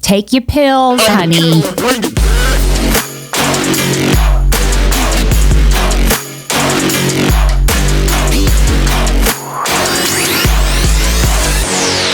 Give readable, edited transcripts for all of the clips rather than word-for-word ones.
Take your pills, honey.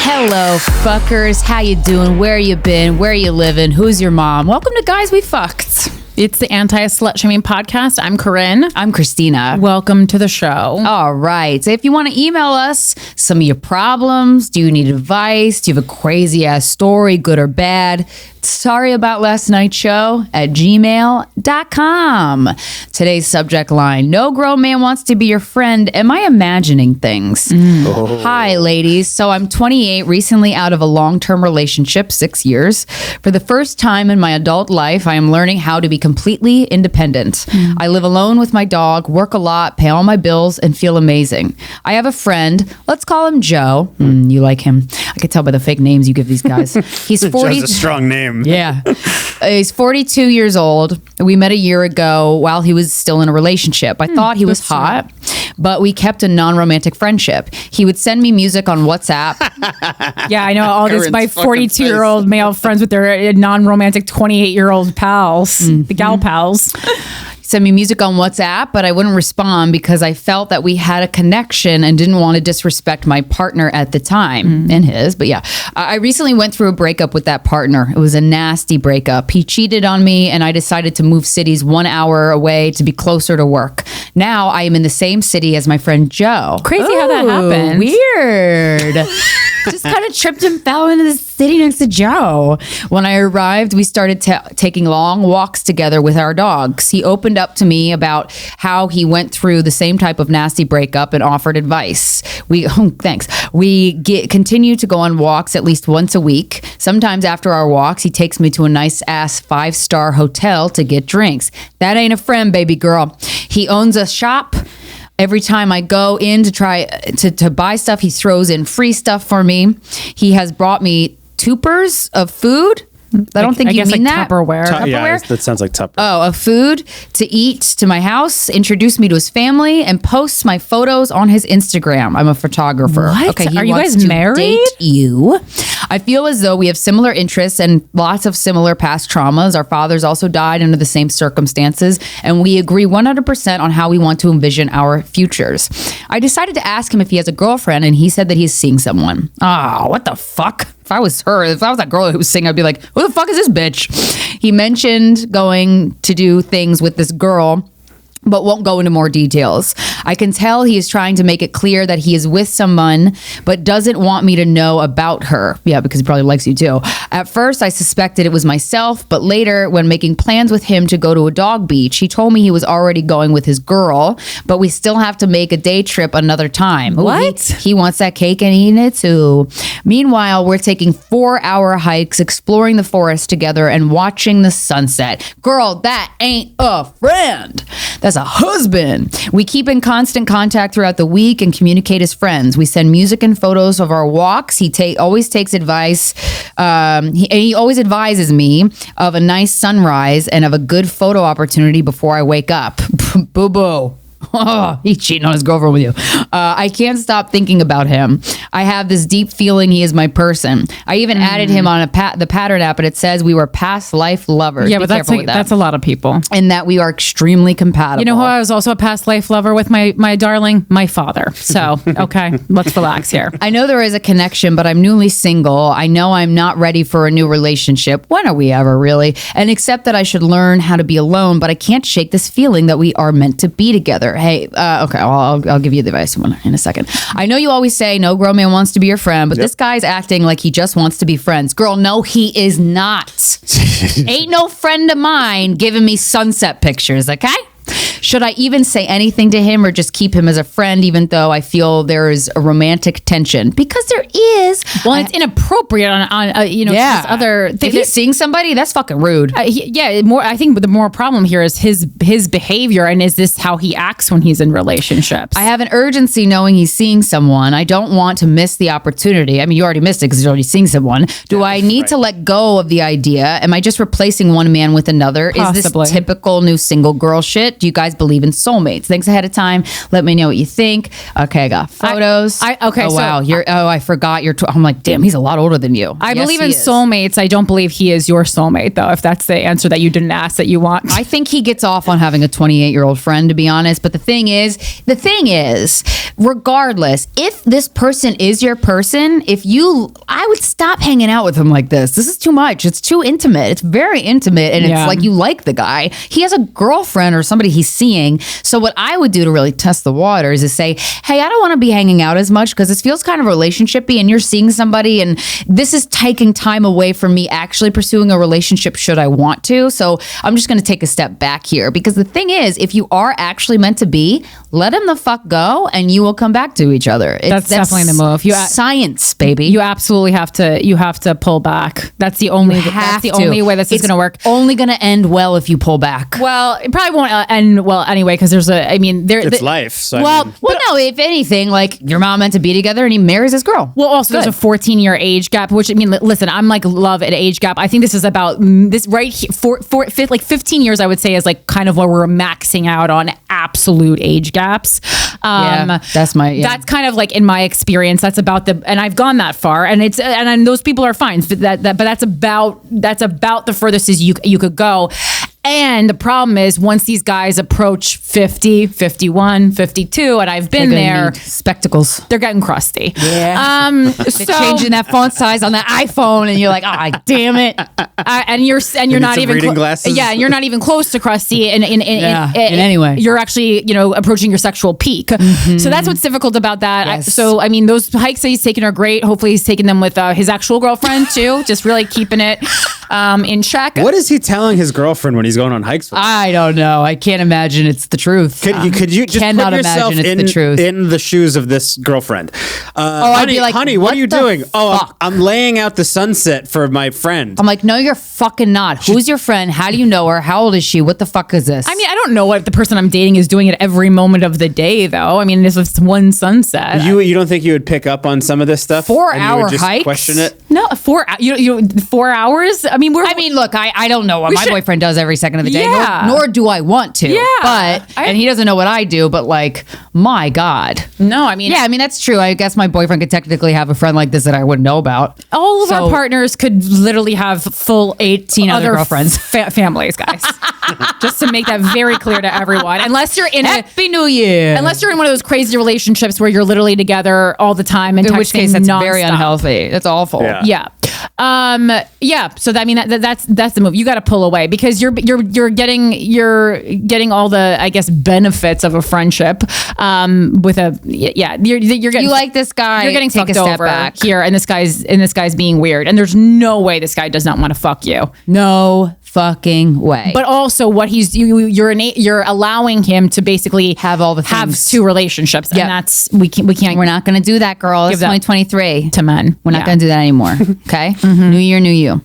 Hello, fuckers. How you doing? Where you been? Where you living? Who's your mom? Welcome to Guys We Fucked. It's the Anti-Slut-Shaming Podcast. I'm Corinne. I'm Krystyna. Welcome to the show. All right. So if you want to email us some of your problems, do you need advice? Do you have a crazy-ass story, good or bad? Sorry about last night's show at gmail.com. Today's subject line, no grown man wants to be your friend. Am I imagining things? Oh. Hi, ladies. So I'm 28, recently out of a long-term relationship, 6 years. For the first time in my adult life, I am learning how to be completely independent. I live alone with my dog, work a lot, pay all my bills, and feel amazing. I have a friend. Let's call him Joe. You like him. I could tell by the fake names you give these guys. He's 40. Joe's a strong name. Yeah. He's 42 years old. We met a year ago while he was still in a relationship. I thought he was hot, but we kept a non-romantic friendship. He would send me music on WhatsApp. Yeah, I know all this. My 42-year-old male friends with their non-romantic 28-year-old pals, the gal pals. Send me music on WhatsApp, but I wouldn't respond because I felt that we had a connection and didn't want to disrespect my partner at the time and his. But yeah, I recently went through a breakup with that partner. It was a nasty breakup. He cheated on me and I decided to move cities 1 hour away to be closer to work. Now I am in the same city as my friend Joe. Crazy how that happened. Weird. Just kind of tripped and fell into the city next to Joe. When I arrived, we started taking long walks together with our dogs. He opened up to me about how he went through the same type of nasty breakup and offered advice. We continue to go on walks at least once a week. Sometimes after our walks, he takes me to a nice ass 5-star hotel to get drinks. That ain't a friend, baby girl. He owns a shop. Every time I go in to try to buy stuff, he throws in free stuff for me. He has brought me tupers of food. I don't think you mean that. Tupperware. Yeah, that sounds like Tupperware. Oh, of food to eat to my house, introduce me to his family, and posts my photos on his Instagram. I'm a photographer. What? Okay, Are you guys married? Date you. I feel as though we have similar interests and lots of similar past traumas. Our fathers also died under the same circumstances, and we agree 100% on how we want to envision our futures. I decided to ask him if he has a girlfriend, and he said that he's seeing someone. Oh, what the fuck? If I was that girl who was singing, I'd be like, who the fuck is this bitch? He mentioned going to do things with this girl, but won't go into more details. I can tell he is trying to make it clear that he is with someone, but doesn't want me to know about her. Yeah, because he probably likes you too. At first, I suspected it was myself, but later, when making plans with him to go to a dog beach, he told me he was already going with his girl, but we still have to make a day trip another time. What? He wants that cake and eating it too. Meanwhile, we're taking 4-hour hikes, exploring the forest together, and watching the sunset. Girl, that ain't a friend. That's a husband. We keep in constant contact throughout the week and communicate as friends. We send music and photos of our walks. He always takes advice. He always advises me of a nice sunrise and of a good photo opportunity before I wake up. Boo boo. Oh, he's cheating on his girlfriend with you. I can't stop thinking about him. I have this deep feeling he is my person. I even added him on the pattern app, and it says we were past life lovers. Yeah, but that's a lot of people. And that we are extremely compatible. You know who I was also a past life lover with? My darling, my father. So, okay, let's relax here. I know there is a connection, but I'm newly single. I know I'm not ready for a new relationship. When are we ever, really? And accept that I should learn how to be alone, but I can't shake this feeling that we are meant to be together. Hey, okay, well, I'll give you the advice in a second. I know you always say no grown man wants to be your friend, but this guy's acting like he just wants to be friends. Girl, no, he is not. Ain't no friend of mine giving me sunset pictures, okay? Should I even say anything to him or just keep him as a friend, even though I feel there is a romantic tension? Because there is. Well, it's inappropriate on other. If he's seeing somebody, that's fucking rude. I think the more problem here is his behavior, and is this how he acts when he's in relationships? I have an urgency knowing he's seeing someone. I don't want to miss the opportunity. I mean, you already missed it because he's already seeing someone. Do I need to let go of the idea? Am I just replacing one man with another? Possibly. Is this typical new single girl shit? Do you guys guys believe in soulmates? Thanks ahead of time. Let me know what you think. Okay, I got photos. Okay. Oh, wow. I forgot you're. I'm like, damn, he's a lot older than you. I believe in soulmates. I don't believe he is your soulmate, though, if that's the answer that you didn't ask that you want. I think he gets off on having a 28-year-old friend, to be honest. But the thing is, regardless, if this person is your person, I would stop hanging out with him like this. This is too much. It's too intimate. It's very intimate. And it's like you like the guy. He has a girlfriend or somebody he's seeing. So what I would do to really test the waters is say, hey, I don't want to be hanging out as much because this feels kind of relationshipy and you're seeing somebody and this is taking time away from me actually pursuing a relationship should I want to. So I'm just going to take a step back here, because the thing is, if you are actually meant to be, let him the fuck go and you will come back to each other. That's definitely the move. Science, baby. You absolutely have to pull back. That's the only way this is going to work. Only going to end well if you pull back. Well, it probably won't end well anyway, because it's life. So no, if anything, like your mom meant to be together and he marries his girl. Well, also there's a 14-year age gap, which listen, I'm like love an age gap. I think this is about this right here, like 15 years, I would say, is like kind of where we're maxing out on absolute age gaps. That's kind of like in my experience, that's about and I've gone that far, and those people are fine. But that's about the furthest as you could go. And the problem is, once these guys approach 50, 51, 52, and I've been there, spectacles, they're getting crusty. Yeah. They're changing that font size on that iPhone, and you're like, damn it. And you're not even reading glasses. Yeah, and you're not even close to crusty. In any way, you're actually approaching your sexual peak. Mm-hmm. So that's what's difficult about that. Yes. Those hikes that he's taking are great. Hopefully, he's taking them with his actual girlfriend too. Just really keeping it in check. What is he telling his girlfriend when he's going on hikes with her? I don't know. I can't imagine it's the truth. Could you just cannot put yourself imagine it's the truth. in the shoes of this girlfriend? I'd be like, honey, what are you doing? Fuck? I'm laying out the sunset for my friend. I'm like, no, you're fucking not. Who's your friend? How do you know her? How old is she? What the fuck is this? I don't know what the person I'm dating is doing at every moment of the day, though. It's one sunset. You don't think you would pick up on some of this stuff? 4-hour hikes? Question it? No, 4 hours? Look, I don't know what my boyfriend does every second of the day, Yeah. nor do I want to. Yeah. And he doesn't know what I do, but like, my God. No, that's true. I guess my boyfriend could technically have a friend like this that I wouldn't know about. All of our partners could literally have full 18 other girlfriends. Families, guys. Just to make that very clear to everyone. Unless you're in Happy New Year. Unless you're in one of those crazy relationships where you're literally together all the time and in which case that's very nonstop. unhealthy. That's awful. Yeah. So that's the move. You got to pull away, because you're getting all the, I guess, benefits of a friendship. You're getting, you like this guy. You're getting take fucked a step over back here, and this guy's being weird, and there's no way this guy does not want to fuck you. No fucking way. But also, what you're allowing him to basically have all the things. Have two relationships, and that's we can't. We're not going to do that, girl. It's 2023 to men. We're not going to do that anymore. Okay. New year, new you.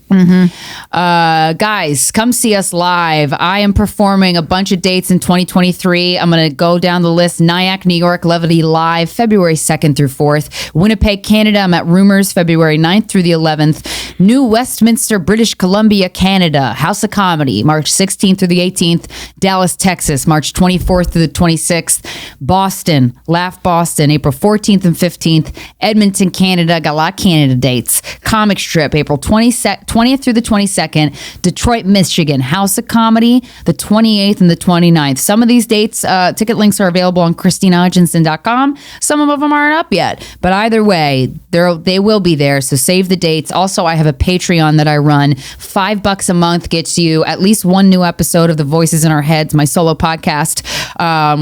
Guys, come see us live. I am performing a bunch of dates in 2023. I'm going to go down the list. Nyack, New York, Levity Live, February 2nd through 4th. Winnipeg, Canada, I'm at Rumors, February 9th through the 11th. New Westminster, British Columbia, Canada, House of Comedy, March 16th through the 18th. Dallas, Texas, March 24th through the 26th. Boston, Laugh Boston, April 14th and 15th. Edmonton, Canada, got a lot of Canada dates. Comic Strip, April 20th through the 22nd. Detroit, Michigan, House of Comedy, the 28th and the 29th. Some of these dates, ticket links are available on KrystynaHutchinson.com. Some of them aren't up yet, but either way, they will be there. So save the dates. Also, I have a Patreon that I run. $5 a month gets you at least one new episode of The Voices in Our Heads, my solo podcast,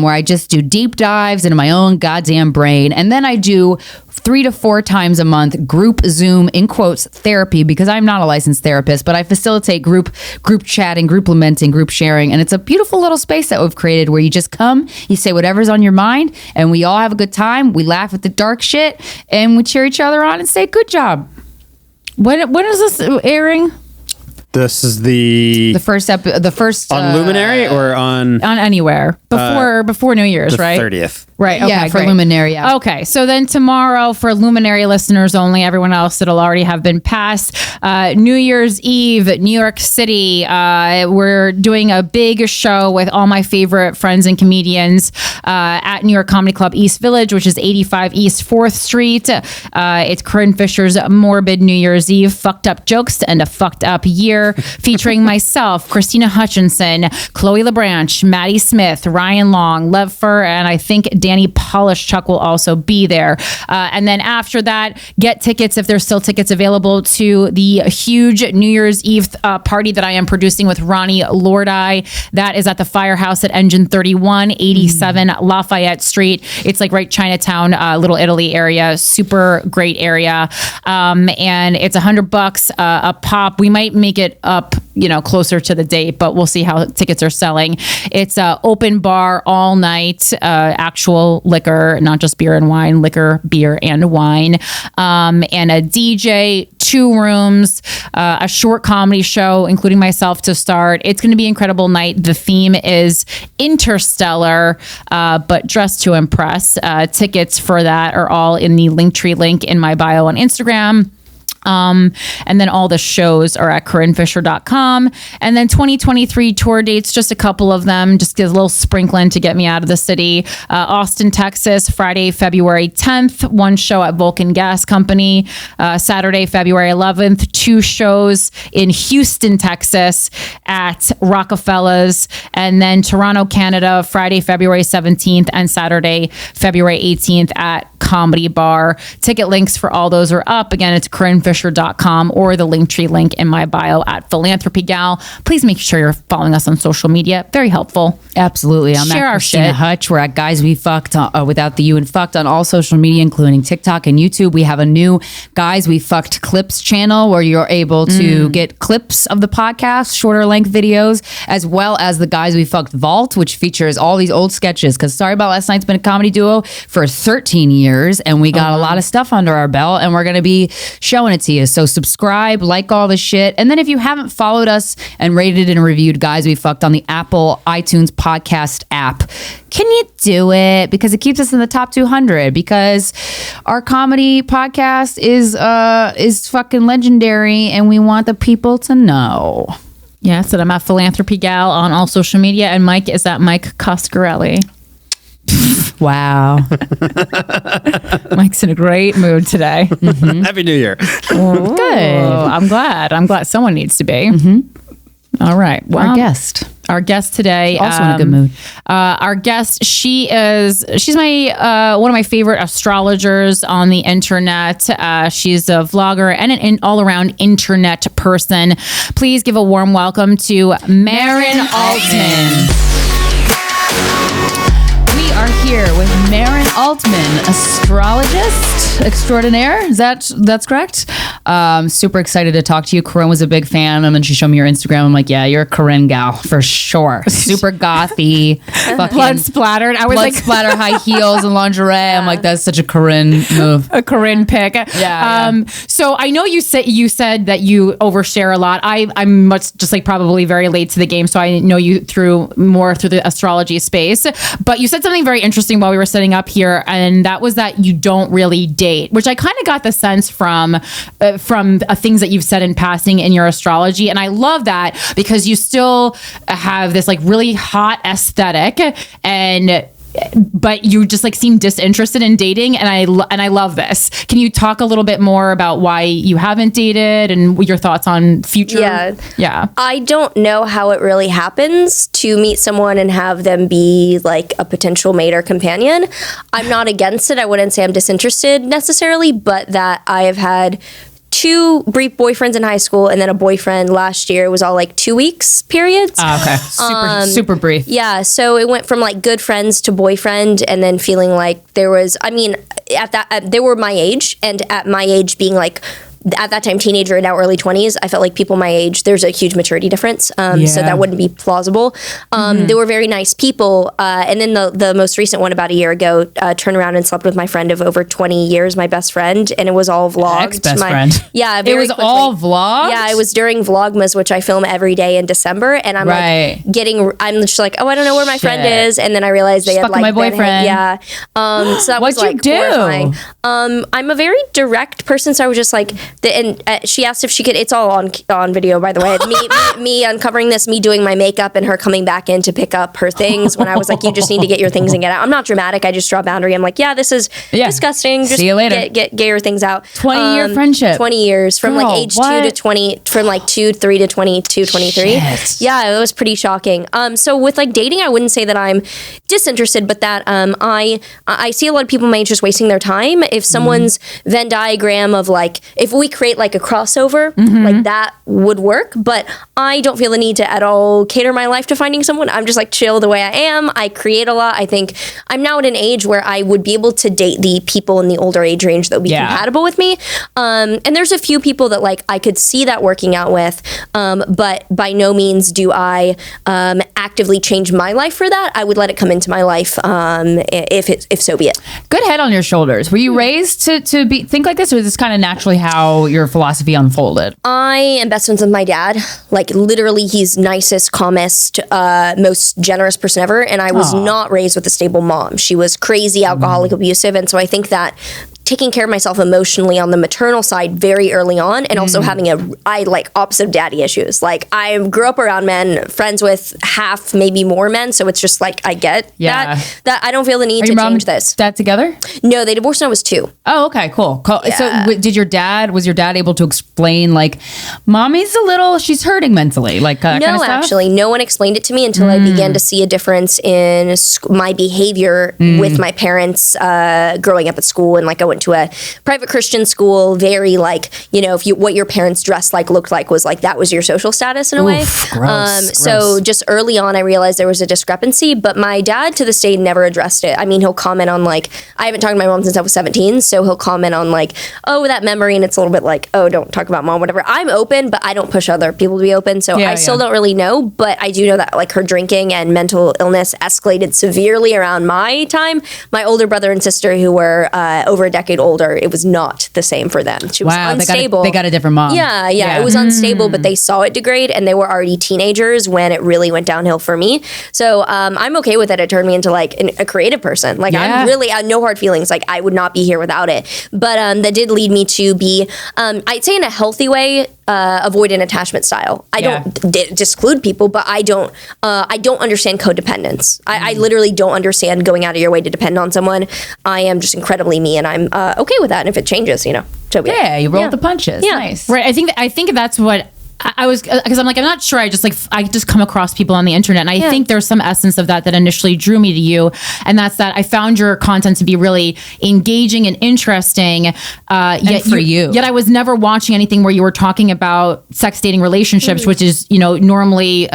where I just do deep dives into my own goddamn brain. And then I do 3 to 4 times a month group Zoom, in quotes, therapy, because I'm not a licensed therapist, but I facilitate group chatting, group lamenting, group sharing. And it's a beautiful little space that we've created where you just come, you say whatever's on your mind, and we all have a good time. We laugh at the dark shit, and we cheer each other on and say, good job. When is this airing? This is the first on Luminary or on anywhere before New Year's, the right? 30th. Right. Okay, yeah, for great. Luminary. Yeah. Okay, so then tomorrow for Luminary listeners only, everyone else it'll already have been passed. New Year's Eve, New York City. We're doing a big show with all my favorite friends and comedians at New York Comedy Club East Village, which is 85 East 4th Street. It's Corinne Fisher's Morbid New Year's Eve, fucked up jokes to end a fucked up year, featuring myself, Krystyna Hutchinson, Chloe LeBranch, Maddie Smith, Ryan Long, Lev Fur, and I think Danny Polishchuk will also be there. And then after that, get tickets if there's still tickets available to the huge New Year's Eve party that I am producing with Ronnie Lordi. That is at the Firehouse at Engine 31, 87 Lafayette Street. It's like right Chinatown, Little Italy area. Super great area. And it's $100 a pop. We might make it up, closer to the date, but we'll see how tickets are selling. It's open bar all night, actual liquor, not just beer and wine, liquor, beer and wine, and a DJ, 2 rooms, a short comedy show, including myself to start. It's going to be an incredible night. The theme is interstellar, but dressed to impress. Tickets for that are all in the Linktree link in my bio on Instagram. And then all the shows are at CorinneFisher.com. And then 2023 tour dates, just a couple of them, just get a little sprinkling to get me out of the city. Austin, Texas, Friday, February 10th, 1 show at Vulcan Gas Company. Saturday, February 11th, 2 shows in Houston, Texas at Rockefeller's. And then Toronto, Canada, Friday, February 17th and Saturday, February 18th at Comedy Bar. Ticket links for all those are up. Again, it's CorinneFisher.com or the Linktree link in my bio at Philanthropy Gal. Please make sure you're following us on social media. Very helpful. Absolutely. I'm Share at our Krystyna shit. Hutch. We're at Guys We Fucked without the U and Fucked on all social media, including TikTok and YouTube. We have a new Guys We Fucked Clips channel where you're able to get clips of the podcast, shorter length videos, as well as the Guys We Fucked Vault, which features all these old sketches. Because Sorry About Last Night's been a comedy duo for 13 years and we got a lot of stuff under our belt and we're going to be showing it to you. So subscribe, like all the shit. And then if you haven't followed us and rated and reviewed Guys We Fucked on the Apple iTunes podcast app, can you do it? Because it keeps us in the top 200 because our comedy podcast is fucking legendary and we want the people to know. Yes, and I'm at Philanthropy Gal on all social media, and Mike is at Mike Coscarelli. Wow. Mike's in a great mood today. Happy New Year. Good. I'm glad someone needs to be. All right. Well, our guest today, Also in a good mood. Our guest, she's my one of my favorite astrologers on the internet. She's a vlogger and an all around internet person. Please give a warm welcome to Maren Altman. We are here with Maren Altman, astrologist extraordinaire. That's correct? Super excited to talk to you. Corinne was a big fan, and then she showed me your Instagram. I'm like, yeah, you're a Corinne gal for sure. Super gothy, fucking Blood splattered. I was blood like, splatter, high heels and lingerie. I'm like, that's such a Corinne move. a Corinne pick. Yeah. So I know you said that you overshare a lot. I'm much just like probably very late to the game, so I know you through the astrology space. But you said something very interesting while we were setting up here, and that was that you don't really date, which I kind of got the sense from things that you've said in passing in your astrology, and I love that because you still have this like really hot aesthetic but you just like seem disinterested in dating, and I love this. Can you talk a little bit more about why you haven't dated and your thoughts on future? Yeah. I don't know how it really happens to meet someone and have them be like a potential mate or companion. I'm not against it. I wouldn't say I'm disinterested necessarily, but that I have had 2 brief boyfriends in high school and then a boyfriend last year. It was all like 2 weeks periods. Okay. Super brief. Yeah, so it went from like good friends to boyfriend, and then feeling like there was, they were my age, and at my age being like at that time teenager and now early 20s, I felt like people my age, there's a huge maturity difference. So that wouldn't be plausible. They were very nice people. And then the most recent one about a year ago, turned around and slept with my friend of over 20 years, my best friend. And it was all vlogged. Ex-best friend. Yeah. It was quickly. all vlogged? Yeah. It was during Vlogmas, which I film every day in December. And I'm I'm just like, oh, I don't know where my friend is. And then I realized they had like my boyfriend. Yeah. So that was What'd like you do? horrifying. I'm a very direct person. So I was just like, she asked if she could, it's all on video, by the way, me uncovering this, me doing my makeup and her coming back in to pick up her things when I was like, you just need to get your things and get out. I'm not dramatic. I just draw a boundary. I'm like, yeah, this is disgusting. Just see you later. Get your things out. 20-year friendship. 20 years from like age 2 to 20, from like 3 to 22, 23. Shit. Yeah, it was pretty shocking. So with like dating, I wouldn't say that I'm disinterested, but that I see a lot of people my age just wasting their time. If someone's Venn diagram of like, if we create like a crossover, like that would work. But I don't feel the need to at all cater my life to finding someone. I'm just like chill the way I am. I create a lot. I think I'm now at an age where I would be able to date the people in the older age range that would be compatible with me. And there's a few people that like I could see that working out with, but by no means do I actively change my life for that. I would let it come into my life if so be it. Good head on your shoulders. Were you raised to think like this, or is this kind of naturally how your philosophy unfolded? I am best friends with my dad. Like literally, he's nicest, calmest, most generous person ever. And I was not raised with a stable mom. She was crazy, alcoholic, abusive. And so I think that taking care of myself emotionally on the maternal side very early on, and also having I like opposite of daddy issues. Like I grew up around men, friends with half, maybe more men. So it's just like, I get that I don't feel the need to change this. Dad together? No, they divorced when I was 2. Oh, okay, cool. Yeah. So was your dad able to explain like, mommy's she's hurting mentally? Like that no, kind of stuff? Actually, no one explained it to me until I began to see a difference in my behavior with my parents growing up at school. And like I went to a private Christian school, very like, what your parents dressed like, looked like was like, that was your social status in a way. Gross. So just early on, I realized there was a discrepancy, but my dad to this day never addressed it. I mean, he'll comment on like, I haven't talked to my mom since I was 17. So he'll comment on like, oh, that memory. And it's a little bit like, oh, don't talk about mom, whatever. I'm open, but I don't push other people to be open. So I still don't really know, but I do know that like her drinking and mental illness escalated severely around my time. My older brother and sister who were over a decade older, it was not the same for them. She was unstable. They got a different mom. Yeah. It was unstable, but they saw it degrade and they were already teenagers when it really went downhill for me. So I'm okay with it. It turned me into like a creative person. Like I'm really, no hard feelings. Like I would not be here without it. But that did lead me to be, I'd say in a healthy way, avoidant attachment style. I don't disclude people, but I don't understand codependence. I literally don't understand going out of your way to depend on someone. I am just incredibly me, and I'm okay with that. And if it changes, so be it. You rolled the punches. Yeah. Nice. Right. I think that's what I was, because I'm like, I'm not sure. I just come across people on the internet, and I think there's some essence of that initially drew me to you, and that's that I found your content to be really engaging and interesting. Yet I was never watching anything where you were talking about sex, dating, relationships, which is normally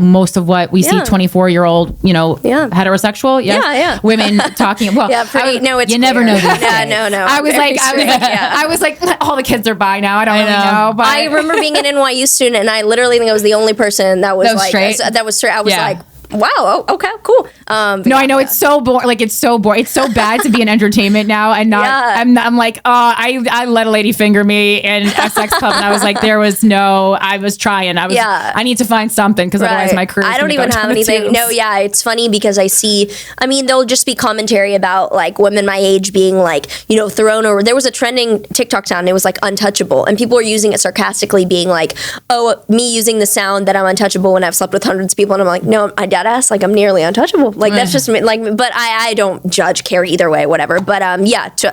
most of what we see 24-year-old heterosexual women talking. Well, it's you never know. No. I was like, all the kids are bi now. I don't really know. But I remember being an NYU student, and I literally think I was the only person that was like straight. That was straight. I was like, wow, okay, cool. No, I know it's so boring. Like it's so boring. It's so bad to be in entertainment now, and not. I'm like, I let a lady finger me in a sex club, and I was like, I was trying. I need to find something because otherwise my career. I don't even have anything. No, it's funny because I see. I mean, there'll just be commentary about like women my age being like, thrown over. There was a trending TikTok sound. And it was like untouchable, and people were using it sarcastically, being like, oh, me using the sound that I'm untouchable when I've slept with hundreds of people, and I'm like, no, I ass, like I'm nearly untouchable. Like that's just me. Like, but I don't judge, care either way, whatever. But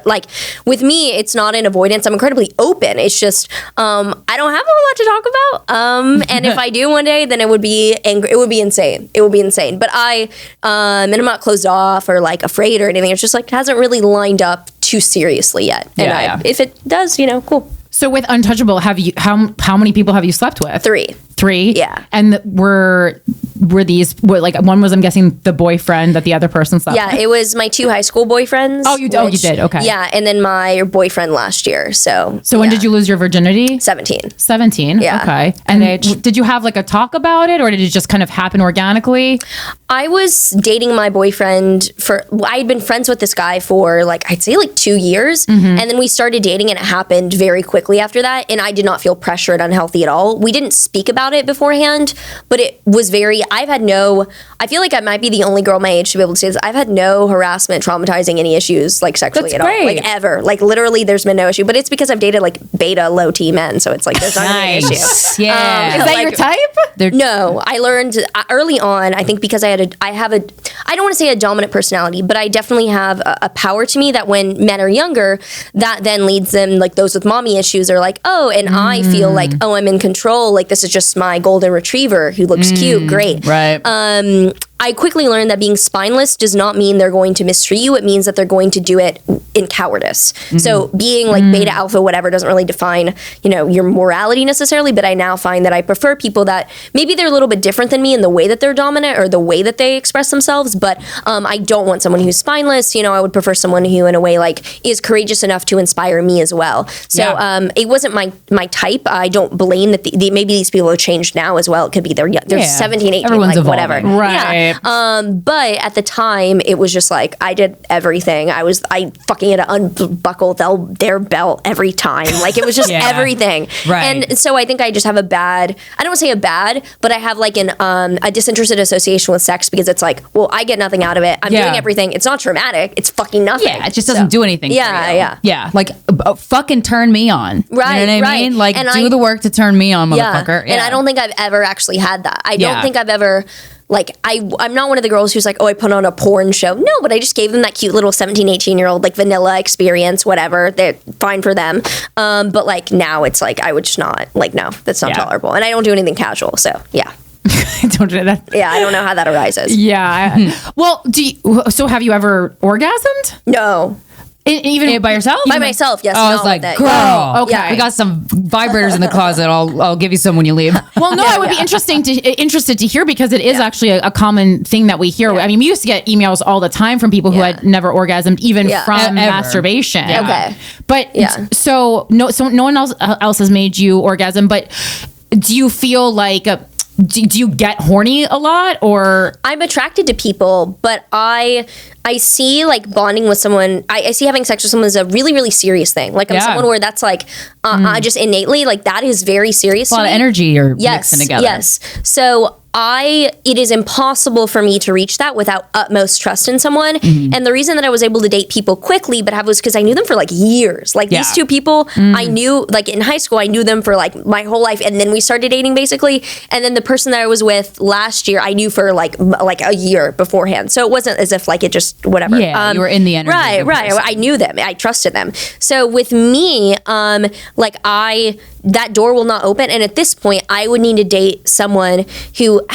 like with me, it's not an avoidance. I'm incredibly open. It's just I don't have a whole lot to talk about. And if I do one day, then it would be angry. It would be insane. But and I'm not closed off or like afraid or anything. It's just like it hasn't really lined up too seriously yet. And if it does, cool. So with Untouchable, how many people have you slept with? 3. 3? Yeah. And were were these, like one was, I'm guessing, the boyfriend that the other person slept with? Yeah, it was my 2 high school boyfriends. Oh, you did. Okay. Yeah, and then my boyfriend last year. So when did you lose your virginity? 17. 17. Yeah. Okay. And did you have like a talk about it, or did it just kind of happen organically? I was dating my boyfriend I had been friends with this guy for like, I'd say like 2 years. And then we started dating and it happened very quickly after that. And I did not feel pressure and unhealthy at all. We didn't speak about it beforehand, but it was I feel like I might be the only girl my age to be able to say this. I've had no harassment, traumatizing any issues like sexually at all. Like ever. Like literally there's been no issue, but it's because I've dated like beta low T men. So it's like, there's not an issue. Yeah. Is that your type? No, I learned early on, I think because I don't want to say a dominant personality, but I definitely have a power to me that when men are younger, that then leads them, like those with mommy issues are like, oh, and I feel like, oh, I'm in control. Like this is just my golden retriever who looks cute. Great. Right. I quickly learned that being spineless does not mean they're going to mistreat you. It means that they're going to do it in cowardice. So being like beta, alpha, whatever doesn't really define, your morality necessarily. But I now find that I prefer people that maybe they're a little bit different than me in the way that they're dominant or the way that they express themselves. But I don't want someone who's spineless. I would prefer someone who in a way like is courageous enough to inspire me as well. So it wasn't my type. I don't blame that maybe these people have changed now as well. It could be they're 17, 18, Everyone's like evolving. whatever. Right. Yeah. But at the time, it was just like I did everything. I fucking had to unbuckle their belt every time. Like it was just everything. Right. And so I think I just have I don't want to say a bad, but I have like a disinterested association with sex because it's like, well, I get nothing out of it. I'm doing everything. It's not traumatic. It's fucking nothing. Yeah, it just doesn't do anything. Yeah, for you. yeah. Yeah. Like fucking turn me on. Right, You know what I mean? Like and do the work to turn me on, motherfucker. Yeah. And I don't think I've ever actually had that. I don't think I've ever like I'm not one of the girls who's like, oh, I put on a porn show. No, but I just gave them that cute little 17, 18-year-old like vanilla experience, whatever. They're fine for them. But like now it's like I would just not like, no, that's not tolerable. And I don't do anything casual. So yeah. Don't do that. Yeah, I don't know how that arises. Yeah. Well, so have you ever orgasmed? No. Even by yourself? By myself, yes. I was like, with it. girl, Yeah. okay. We got some vibrators in the closet. I'll give you some when you leave. Well, no, I would be interested to hear because it is actually a common thing that we hear. I mean, we used to get emails all the time from people who had never orgasmed, even from masturbation. Okay. But so no one else has made you orgasm. But do you feel like? Do you get horny a lot, or? I'm attracted to people, but I see like bonding with someone. I see having sex with someone is a really, really serious thing. Like I'm someone where that's like I just innately like that is very serious. A lot of energy you're yes, mixing together. Yes. So it is impossible for me to reach that without utmost trust in someone. And the reason that I was able to date people quickly, was because I knew them for like years. Like these two people, I knew like in high school, I knew them for like my whole life. And then we started dating basically. And then the person that I was with last year, I knew for like a year beforehand. So it wasn't as if like it just whatever. Yeah, you were in the energy. Right. I knew them. I trusted them. So with me, that door will not open. And at this point, I would need to date someone who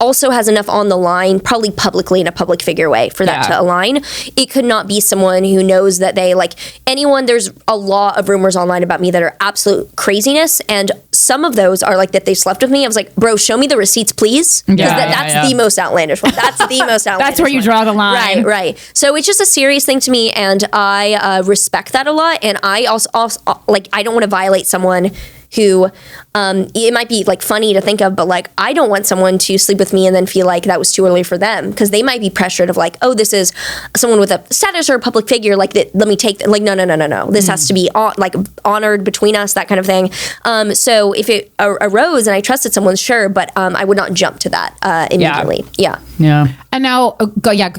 also has enough on the line, probably publicly in a public figure way for that to align. It could not be someone who knows that they like anyone. There's a lot of rumors online about me that are absolute craziness. And some of those are like that they slept with me. I was like, bro, show me the receipts, please. Because that's the most outlandish one. That's the most outlandish That's where you draw the line. Right. So it's just a serious thing to me. And I respect that a lot. And I also like, I don't want to violate someone who it might be like funny to think of, but like I don't want someone to sleep with me and then feel like that was too early for them because they might be pressured of like, oh, this is someone with a status or a public figure, like that. Let me take that. Like no. This has to be like honored between us, that kind of thing. So if it arose and I trusted someone, sure, but I would not jump to that immediately. Yeah. And now,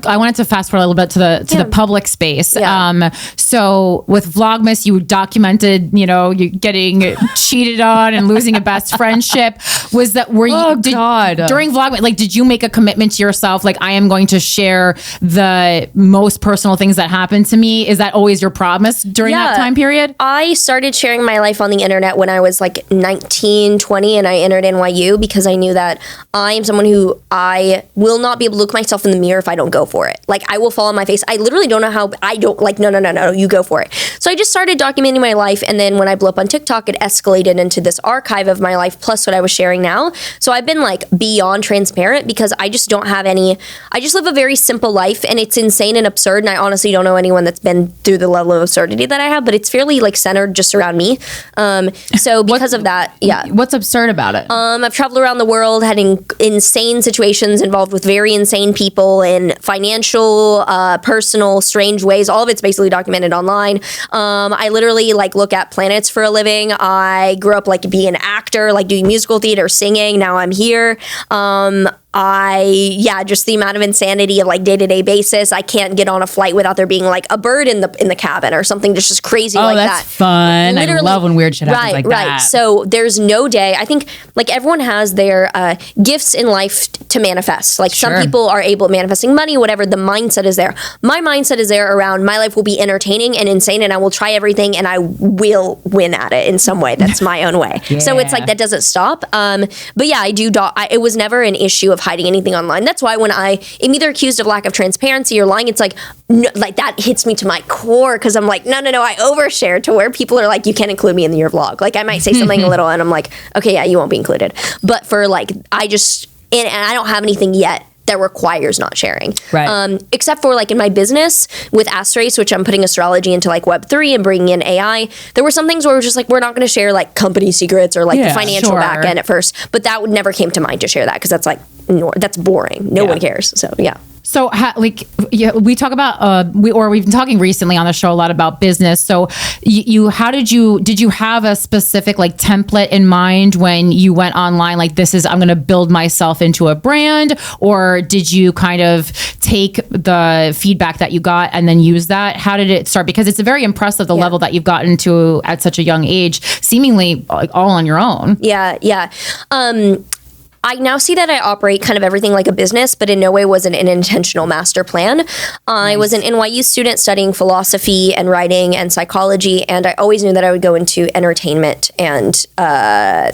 I wanted to fast forward a little bit to the public space. Yeah. So with Vlogmas, you documented, you getting cheated on and losing a best friendship. During Vlogmas, like, did you make a commitment to yourself? Like, I am going to share the most personal things that happened to me. Is that always your promise during that time period? I started sharing my life on the internet when I was like 19, 20, and I entered NYU because I knew that I am someone who I will not be able to look myself in the mirror if I don't go for it. Like I will fall on my face. I literally don't know how. I don't like no, you go for it. So I just started documenting my life, and then when I blew up on TikTok, it escalated been into this archive of my life plus what I was sharing now. So I've been like beyond transparent because I just don't have any, I just live a very simple life and it's insane and absurd. And I honestly don't know anyone that's been through the level of absurdity that I have, but it's fairly like centered just around me. So because of that, yeah. What's absurd about it? I've traveled around the world, had insane situations involved with very insane people in financial, personal, strange ways. All of it's basically documented online. I literally like look at planets for a living. I grew up like being an actor, like doing musical theater, singing. Now I'm here. Just the amount of insanity of like day-to-day basis. I can't get on a flight without there being like a bird in the cabin or something just crazy like that. Oh, that's fun. I love when weird shit happens like that. Right. So there's no day. I think like everyone has their gifts in life to manifest. Like some people are able manifesting money, whatever. The mindset is there. My mindset is there around my life will be entertaining and insane, and I will try everything, and I will win at it in some way. That's my own way. So it's like that doesn't stop. But yeah, I do. It was never an issue of hiding anything online. That's why when I am either accused of lack of transparency or lying, it's like, no, like that hits me to my core because I'm like, no, I overshare to where people are like, you can't include me in your vlog. Like I might say something a little and I'm like, okay, yeah, you won't be included. But for like, and I don't have anything yet that requires not sharing. Right. Except for like in my business with Astrace, which I'm putting astrology into like Web3 and bringing in AI, there were some things where we're just like, we're not going to share like company secrets or like the financial back end at first, but that would never came to mind to share that because that's like, that's boring. No one cares. So yeah. So, we talk about we've been talking recently on the show a lot about business. So, did you have a specific like template in mind when you went online? Like, I'm going to build myself into a brand, or did you kind of take the feedback that you got and then use that? How did it start? Because it's very impressive the level that you've gotten to at such a young age, seemingly like, all on your own. Yeah. I now see that I operate kind of everything like a business, but in no way was it an intentional master plan. I was an NYU student studying philosophy and writing and psychology, and I always knew that I would go into entertainment and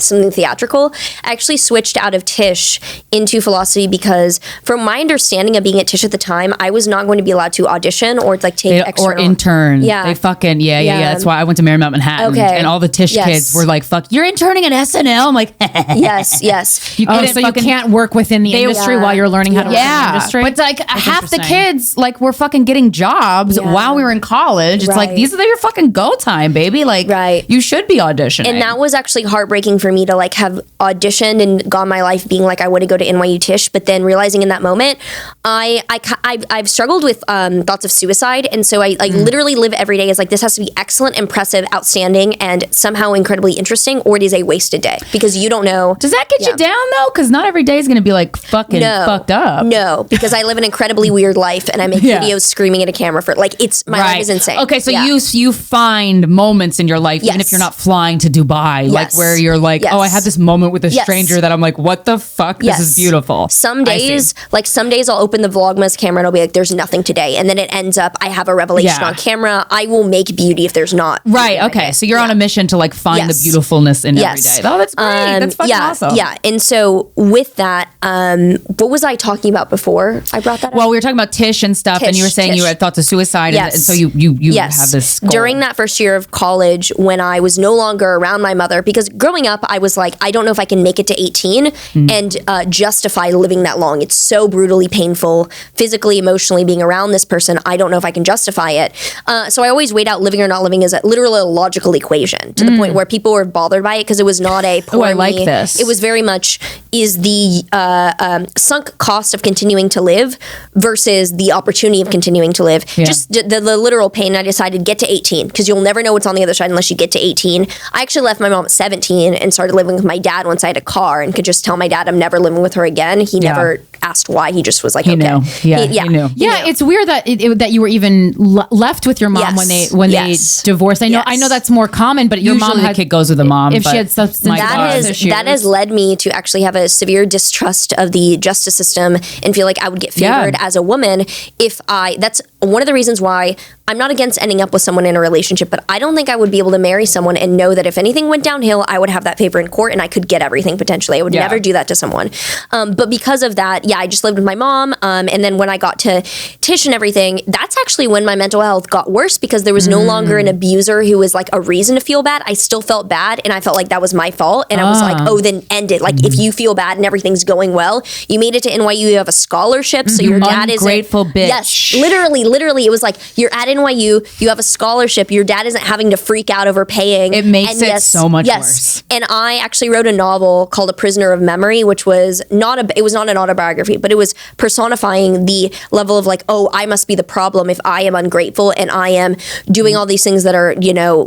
something theatrical. I actually switched out of Tisch into philosophy because from my understanding of being at Tisch at the time, I was not going to be allowed to audition or like take external. Or intern. Yeah. They fucking, yeah. That's why I went to Marymount Manhattan. Okay. And all the Tisch kids were like, fuck, you're interning at SNL? I'm like, Yes. So you can't work within the industry while you're learning how to work in the industry? But like half the kids like were fucking getting jobs while we were in college. It's like, these are your fucking go time, baby. Like you should be auditioning. And that was actually heartbreaking for me to like have auditioned and gone my life being like, I want to go to NYU Tisch, but then realizing in that moment, I've struggled with thoughts of suicide. And so I literally live every day as like, this has to be excellent, impressive, outstanding, and somehow incredibly interesting, or it is a wasted day because you don't know. Does that get you down though? Because not every day is going to be like fucking fucked up. No, because I live an incredibly weird life and I make videos screaming at a camera for like, my life is insane. Okay, so you find moments in your life, even if you're not flying to Dubai, like where you're like, oh, I had this moment with a stranger that I'm like, what the fuck? This is beautiful. Some days I'll open the Vlogmas camera and I'll be like, there's nothing today. And then it ends up, I have a revelation on camera. I will make beauty if there's not. Right, okay. So you're on a mission to like find the beautifulness in every day. Oh, that's great. That's fucking awesome. Yeah, and so with that, what was I talking about before I brought that up? Well, we were talking about Tisch and stuff, and you were saying you had thoughts of suicide, and so you have this goal. During that first year of college, when I was no longer around my mother, because growing up, I was like, I don't know if I can make it to 18 and justify living that long. It's so brutally painful, physically, emotionally, being around this person. I don't know if I can justify it. So I always weighed out living or not living as literally a logical equation to the point where people were bothered by it because it was not a poor I like this. It was very much is the sunk cost of continuing to live versus the opportunity of continuing to live. Just the literal pain. I decided get to 18 because you'll never know what's on the other side unless you get to 18. I actually left my mom at 17 and started living with my dad once I had a car and could just tell my dad I'm never living with her again. He never asked why. He just was like, he okay. knew. He knew. Yeah, it's weird that that you were even left with your mom when they divorced. I know that's more common, but your usually mom the kid goes with the mom if she had substance issues. That has led me to actually have a severe distrust of the justice system and feel like I would get favored as a woman if one of the reasons why I'm not against ending up with someone in a relationship, but I don't think I would be able to marry someone and know that if anything went downhill, I would have that paper in court and I could get everything potentially. I would never do that to someone. But because of that, I just lived with my mom. And then when I got to Tish and everything, that's actually when my mental health got worse because there was no longer an abuser who was like a reason to feel bad. I still felt bad and I felt like that was my fault. And I was like, oh, then end it. Like if you feel bad and everything's going well, you made it to NYU, you have a scholarship. So your dad is ungrateful bitch. Yes, literally. It was like you're at NYU, you have a scholarship, your dad isn't having to freak out over paying. It makes it so much worse. And I actually wrote a novel called A Prisoner of Memory, which was not an autobiography, but it was personifying the level of like, oh, I must be the problem if I am ungrateful and I am doing all these things that are,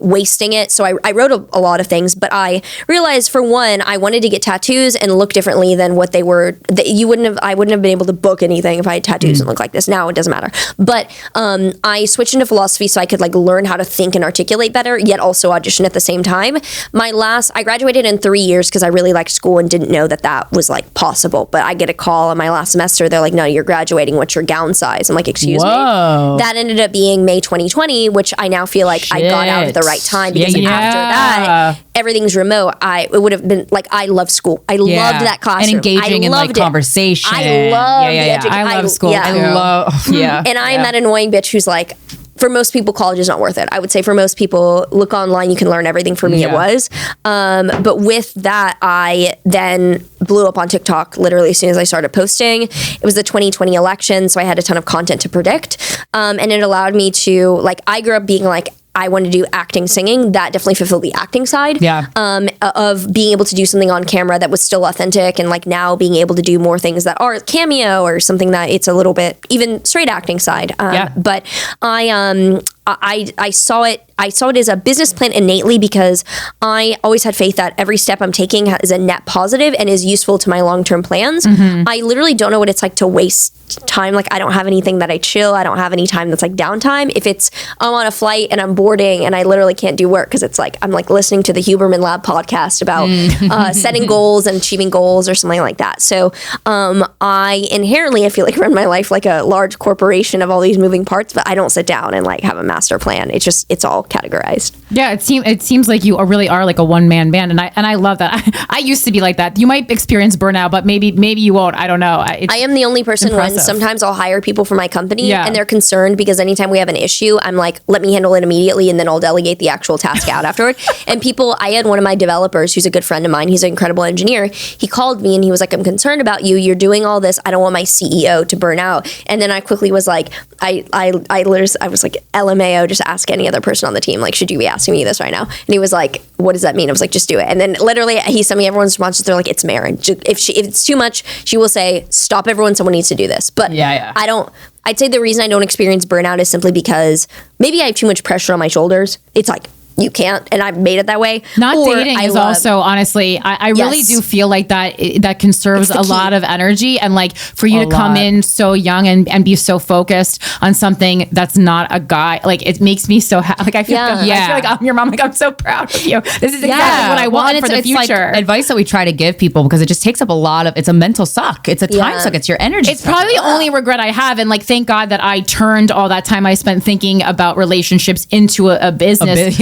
wasting it. So I wrote a lot of things, but I realized for one, I wanted to get tattoos and look differently than what they were. I wouldn't have been able to book anything if I had tattoos and look like this. Now it doesn't matter. But I switched into philosophy so I could like learn how to think and articulate better, yet also audition at the same time. I graduated in 3 years because I really liked school and didn't know that was like possible. But I get a call in my last semester. They're like, no, you're graduating. What's your gown size? I'm like, excuse me. That ended up being May 2020, which I now feel like I got out at the right time because after that, everything's remote. It would have been like, I love school. I loved that classroom. And engaging in like conversation. I love the education. I love school. I love, And I'm that annoying bitch who's like, for most people, college is not worth it. I would say for most people, look online, you can learn everything. For me, it was. But with that, I then blew up on TikTok literally as soon as I started posting. It was the 2020 election, so I had a ton of content to predict. And it allowed me to, like, I grew up being like, I wanted to do acting, singing. That definitely fulfilled the acting side of being able to do something on camera that was still authentic, and like now being able to do more things that are cameo or something that it's a little bit even straight acting side. But I saw it as a business plan innately because I always had faith that every step I'm taking is a net positive and is useful to my long-term plans. I literally don't know what it's like to waste time. Like I don't have anything that I chill. I don't have any time that's like downtime. If it's I'm on a flight and I'm boarding and I literally can't do work because it's like I'm like listening to the Huberman Lab podcast about setting goals and achieving goals or something like that. So I feel like run my life like a large corporation of all these moving parts, but I don't sit down and like have a master plan. It's all categorized. Yeah, it seems like you really are like a one-man band, and I love that. I used to be like that. You might experience burnout, but maybe you won't. I don't know. I am the only person when sometimes I'll hire people for my company and they're concerned because anytime we have an issue, I'm like, let me handle it immediately and then I'll delegate the actual task out afterward. And I had one of my developers who's a good friend of mine. He's an incredible engineer. He called me and he was like, I'm concerned about you. You're doing all this. I don't want my CEO to burn out. And then I quickly was like, I was like, LMAO, just ask any other person on the team. Like, should you be asking me this right now? And he was like, what does that mean? I was like, just do it. And then literally he sent me everyone's responses. They're like, it's Maren. If it's too much, she will say, stop everyone. Someone needs to do this. But I'd say the reason I don't experience burnout is simply because maybe I have too much pressure on my shoulders. It's like, you can't, and I've made it that way. Dating is also, honestly, I really do feel like that conserves a lot of energy, and like for you to come in so young and be so focused on something that's not a guy, like it makes me so happy. Like I feel like I'm your mom. Like I'm so proud of you. This is exactly what I want for the future. Like advice that we try to give people because it just takes up a lot of. It's a mental suck. It's a time suck. It's your energy. It's probably the only regret I have, and like thank God that I turned all that time I spent thinking about relationships into a business.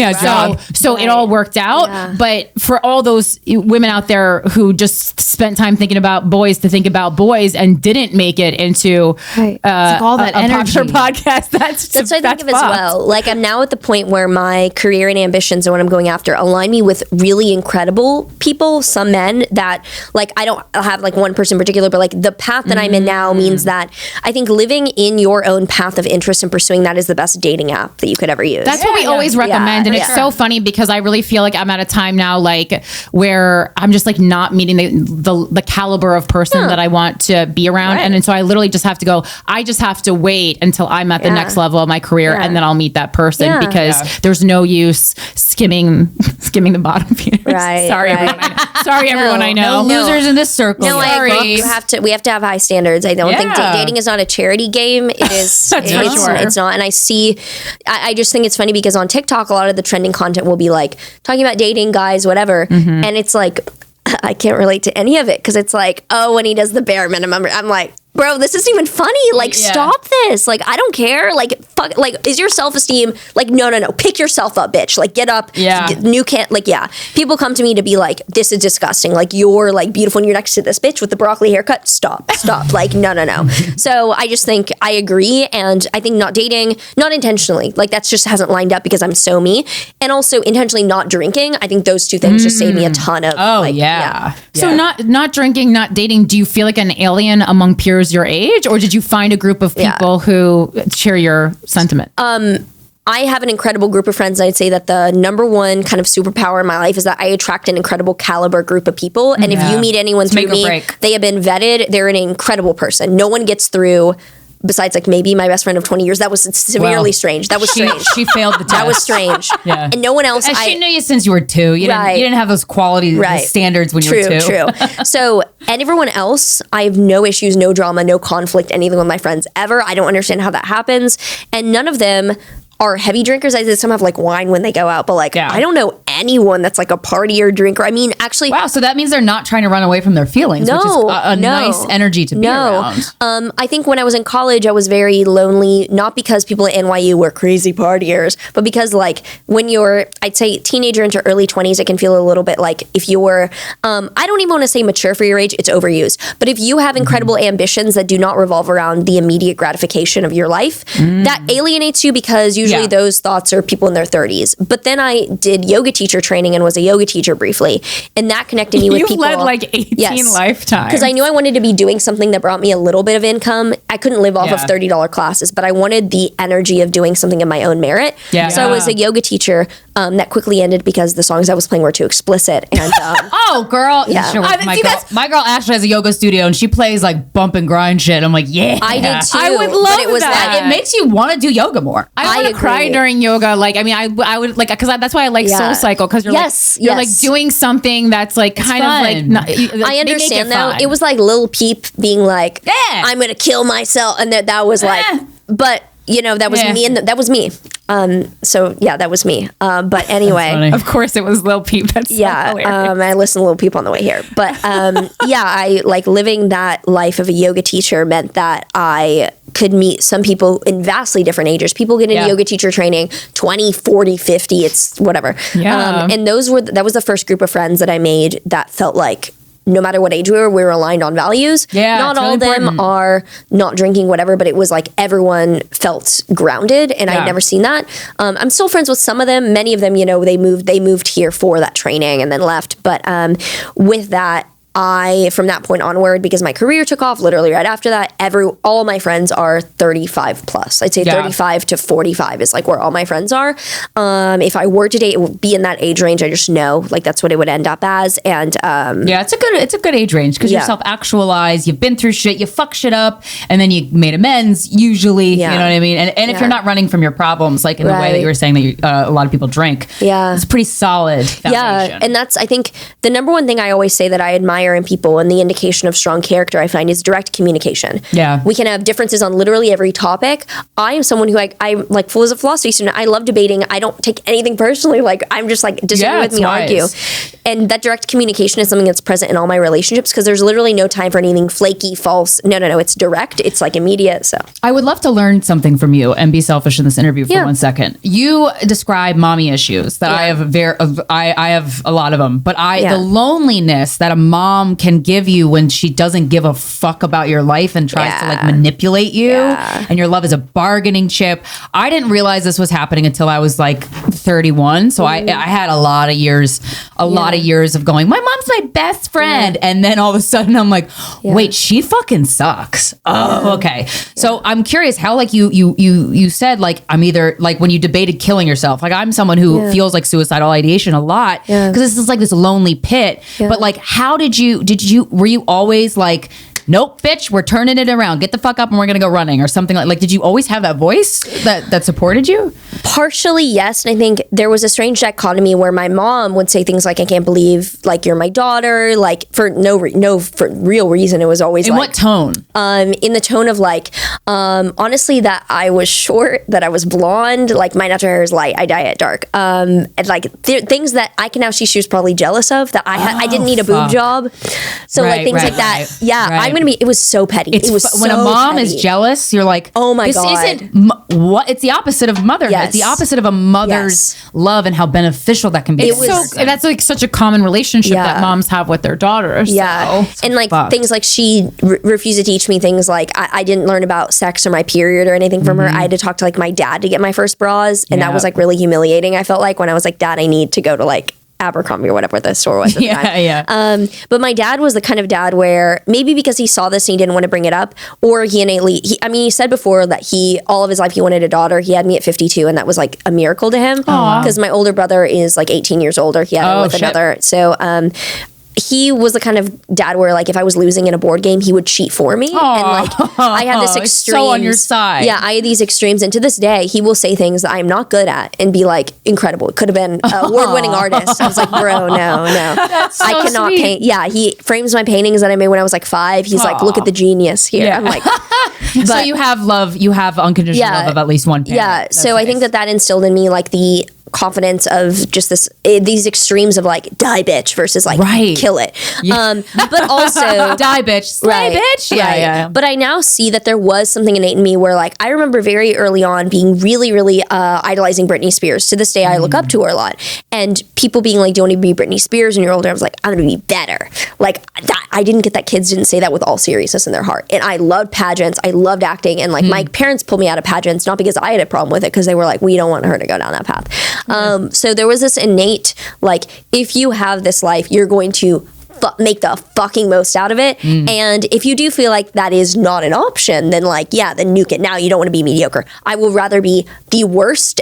So it all worked out. But for all those women out there who just spent time thinking about boys to think about boys and didn't make it into all that energy. Popular podcast, that's what I think of as well. Like I'm now at the point where my career and ambitions and what I'm going after align me with really incredible people, some men that like I don't have like one person in particular, but like the path that I'm in now means that I think living in your own path of interest and pursuing that is the best dating app that you could ever use. That's what we always recommend, and it's so funny because I really feel like I'm at a time now like where I'm just like not meeting the caliber of person that I want to be around, and so I literally just have to go. I just have to wait until I'm at the next level of my career, and then I'll meet that person because there's no use skimming the bottom. Right. Sorry, everyone. I know. No losers in this circle. No, I agree. We have to have high standards. I don't think dating is not a charity game. It is. It's not. And I just think it's funny because on TikTok a lot of the trending content will be like talking about dating, guys, whatever. And it's like, I can't relate to any of it because it's like, oh, when he does the bare minimum, I'm like, bro, this isn't even funny. Like, stop this. Like, I don't care. Like, fuck, like, is your self-esteem, like, no. Pick yourself up, bitch. Like, get up. Yeah. People come to me to be like, this is disgusting. Like, you're, like, beautiful and you're next to this bitch with the broccoli haircut. Stop. Like, no. So I just think I agree. And I think not dating, not intentionally, like, that's just hasn't lined up because I'm so me. And also intentionally not drinking. I think those two things just save me a ton of. So not drinking, not dating. Do you feel like an alien among peers your age, or did you find a group of people who share your sentiment? I have an incredible group of friends. I'd say that the number one kind of superpower in my life is that I attract an incredible caliber group of people. And if you meet anyone through me, they have been vetted. They're an incredible person. No one gets through. Besides, like, maybe my best friend of 20 years, that was severely strange. That was strange. She failed the test. That was strange. And no one else. And she knew you since you were 2. You didn't have those quality standards when you were 2. True. So, and everyone else, I have no issues, no drama, no conflict, anything with my friends ever. I don't understand how that happens. And none of them are heavy drinkers. I did some have like wine when they go out, but like I don't know anyone that's like a partier drinker. I mean, actually, wow. So that means they're not trying to run away from their feelings, which is a nice energy to be around. I think when I was in college, I was very lonely, not because people at NYU were crazy partiers, but because like when you're, I'd say teenager into early 20s, it can feel a little bit like if you're, I don't even want to say mature for your age, it's overused. But if you have incredible ambitions that do not revolve around the immediate gratification of your life, that alienates you because usually those thoughts are people in their 30s. But then I did yoga teacher training and was a yoga teacher briefly. And that connected me with people. You've led like 18 lifetimes. Because I knew I wanted to be doing something that brought me a little bit of income. I couldn't live off of $30 classes, but I wanted the energy of doing something in my own merit. So I was a yoga teacher that quickly ended because the songs I was playing were too explicit. And oh, girl. My girl Ashley has a yoga studio and she plays like bump and grind shit. I'm like, I did too. I would love but it was that. It makes you want to do yoga more. I would cry during yoga. Like, I mean, I would like, because that's why I like Soul Cycle, because you're you're like doing something that's like kind of like not, I understand though. It was like Lil Peep being like, I'm gonna kill myself, and that was like, but you know, that was me, and that was me. So yeah, that was me. But anyway, of course it was Lil Peep. That's so hilarious. I listened to Lil Peep on the way here, but I like living that life of a yoga teacher meant that I could meet some people in vastly different ages. People get into yoga teacher training 20, 40, 50, it's whatever. And that was the first group of friends that I made that felt like no matter what age we were aligned on values. Not all of them are not drinking, whatever, but it was like everyone felt grounded, and I'd never seen that. I'm still friends with some of them. Many of them, you know, they moved here for that training and then left. But with that, from that point onward, because my career took off literally right after that, all my friends are 35 plus. I'd say 35 to 45 is like where all my friends are. If I were to date, it would be in that age range. I just know like that's what it would end up as. And it's a good age range because you're self-actualized, you've been through shit, you fuck shit up, and then you made amends usually. You know what I mean? And if you're not running from your problems, like in the way that you were saying that a lot of people drink, it's pretty solid foundation. And that's, I think, the number one thing I always say that I admire in people and the indication of strong character I find is direct communication. We can have differences on literally every topic. I am someone who I'm like full as a philosophy student. I love debating. I don't take anything personally. Like I'm just like disagree with me, argue. And that direct communication is something that's present in all my relationships because there's literally no time for anything flaky, false. No. It's direct. It's like immediate. So I would love to learn something from you and be selfish in this interview for 1 second. You describe mommy issues that I have I have a lot of them, but the loneliness that a mom can give you when she doesn't give a fuck about your life and tries to like manipulate you and your love is a bargaining chip. I didn't realize this was happening until I was like 31. So I had a lot of years of going, my mom's my best friend. And then all of a sudden I'm like, wait, she fucking sucks. Oh, okay. So I'm curious how like you said like, I'm either like when you debated killing yourself, like I'm someone who feels like suicidal ideation a lot because this is like this lonely pit. But like, how were you always like, nope, bitch, we're turning it around. Get the fuck up and we're going to go running or something like did you always have that voice that supported you? Partially, yes. And I think there was a strange dichotomy where my mom would say things like, I can't believe like you're my daughter, like for for real reason. It was always in what tone? In the tone of like, honestly, that I was short, that I was blonde, like my natural hair is light, I dye it dark. And like things that I can now see she was probably jealous of, that I didn't need a boob job. So like things like that. I'm it was so petty. It was when so a mom petty. is jealous, you're like, oh my this God. isn't what it's the opposite of motherhood. Yes. It's the opposite of a mother's love and how beneficial that can be. That's like such a common relationship that moms have with their daughters. Yeah. So and like fucked. things like she refused to teach me things like I didn't learn about sex or my period or anything from her. I had to talk to like my dad to get my first bras. And that was like really humiliating. I felt like when I was like, Dad, I need to go to like Abercrombie or whatever the store was at the time. But my dad was the kind of dad where maybe because he saw this and he didn't want to bring it up, or he innately, he said before that all of his life he wanted a daughter. He had me at 52 and that was like a miracle to him because my older brother is like 18 years older. He had it with another. So, he was the kind of dad where like if I was losing in a board game, he would cheat for me. And like I had this extreme. So on your side. Yeah, I had these extremes. And to this day, he will say things that I'm not good at and be like, incredible. It could have been an award-winning artist. I was like, bro, no. That's so I cannot sweet. paint. Yeah, he frames my paintings that I made when I was like 5. He's like, look at the genius here. Yeah. I'm like, so you have love, you have unconditional love of at least one parent. yeah. That's So I nice. think that instilled in me like the confidence of just these extremes of like die bitch versus like kill it. But also die bitch, slay bitch. Yeah. But I now see that there was something innate in me where like I remember very early on being really, really idolizing Britney Spears. To this day, I look up to her a lot. And people being like, do you want to be Britney Spears when you're older? I was like, I'm going to be better. Like that, I didn't get that kids didn't say that with all seriousness in their heart. And I loved pageants. I loved acting. And like my parents pulled me out of pageants, not because I had a problem with it, because they were like, we don't want her to go down that path. So there was this innate, like, if you have this life, you're going to make the fucking most out of it. And if you do feel like that is not an option, then like, then nuke it. Now you don't want to be mediocre. I will rather be the worst,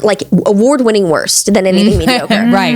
like award-winning worst than anything mediocre. Right.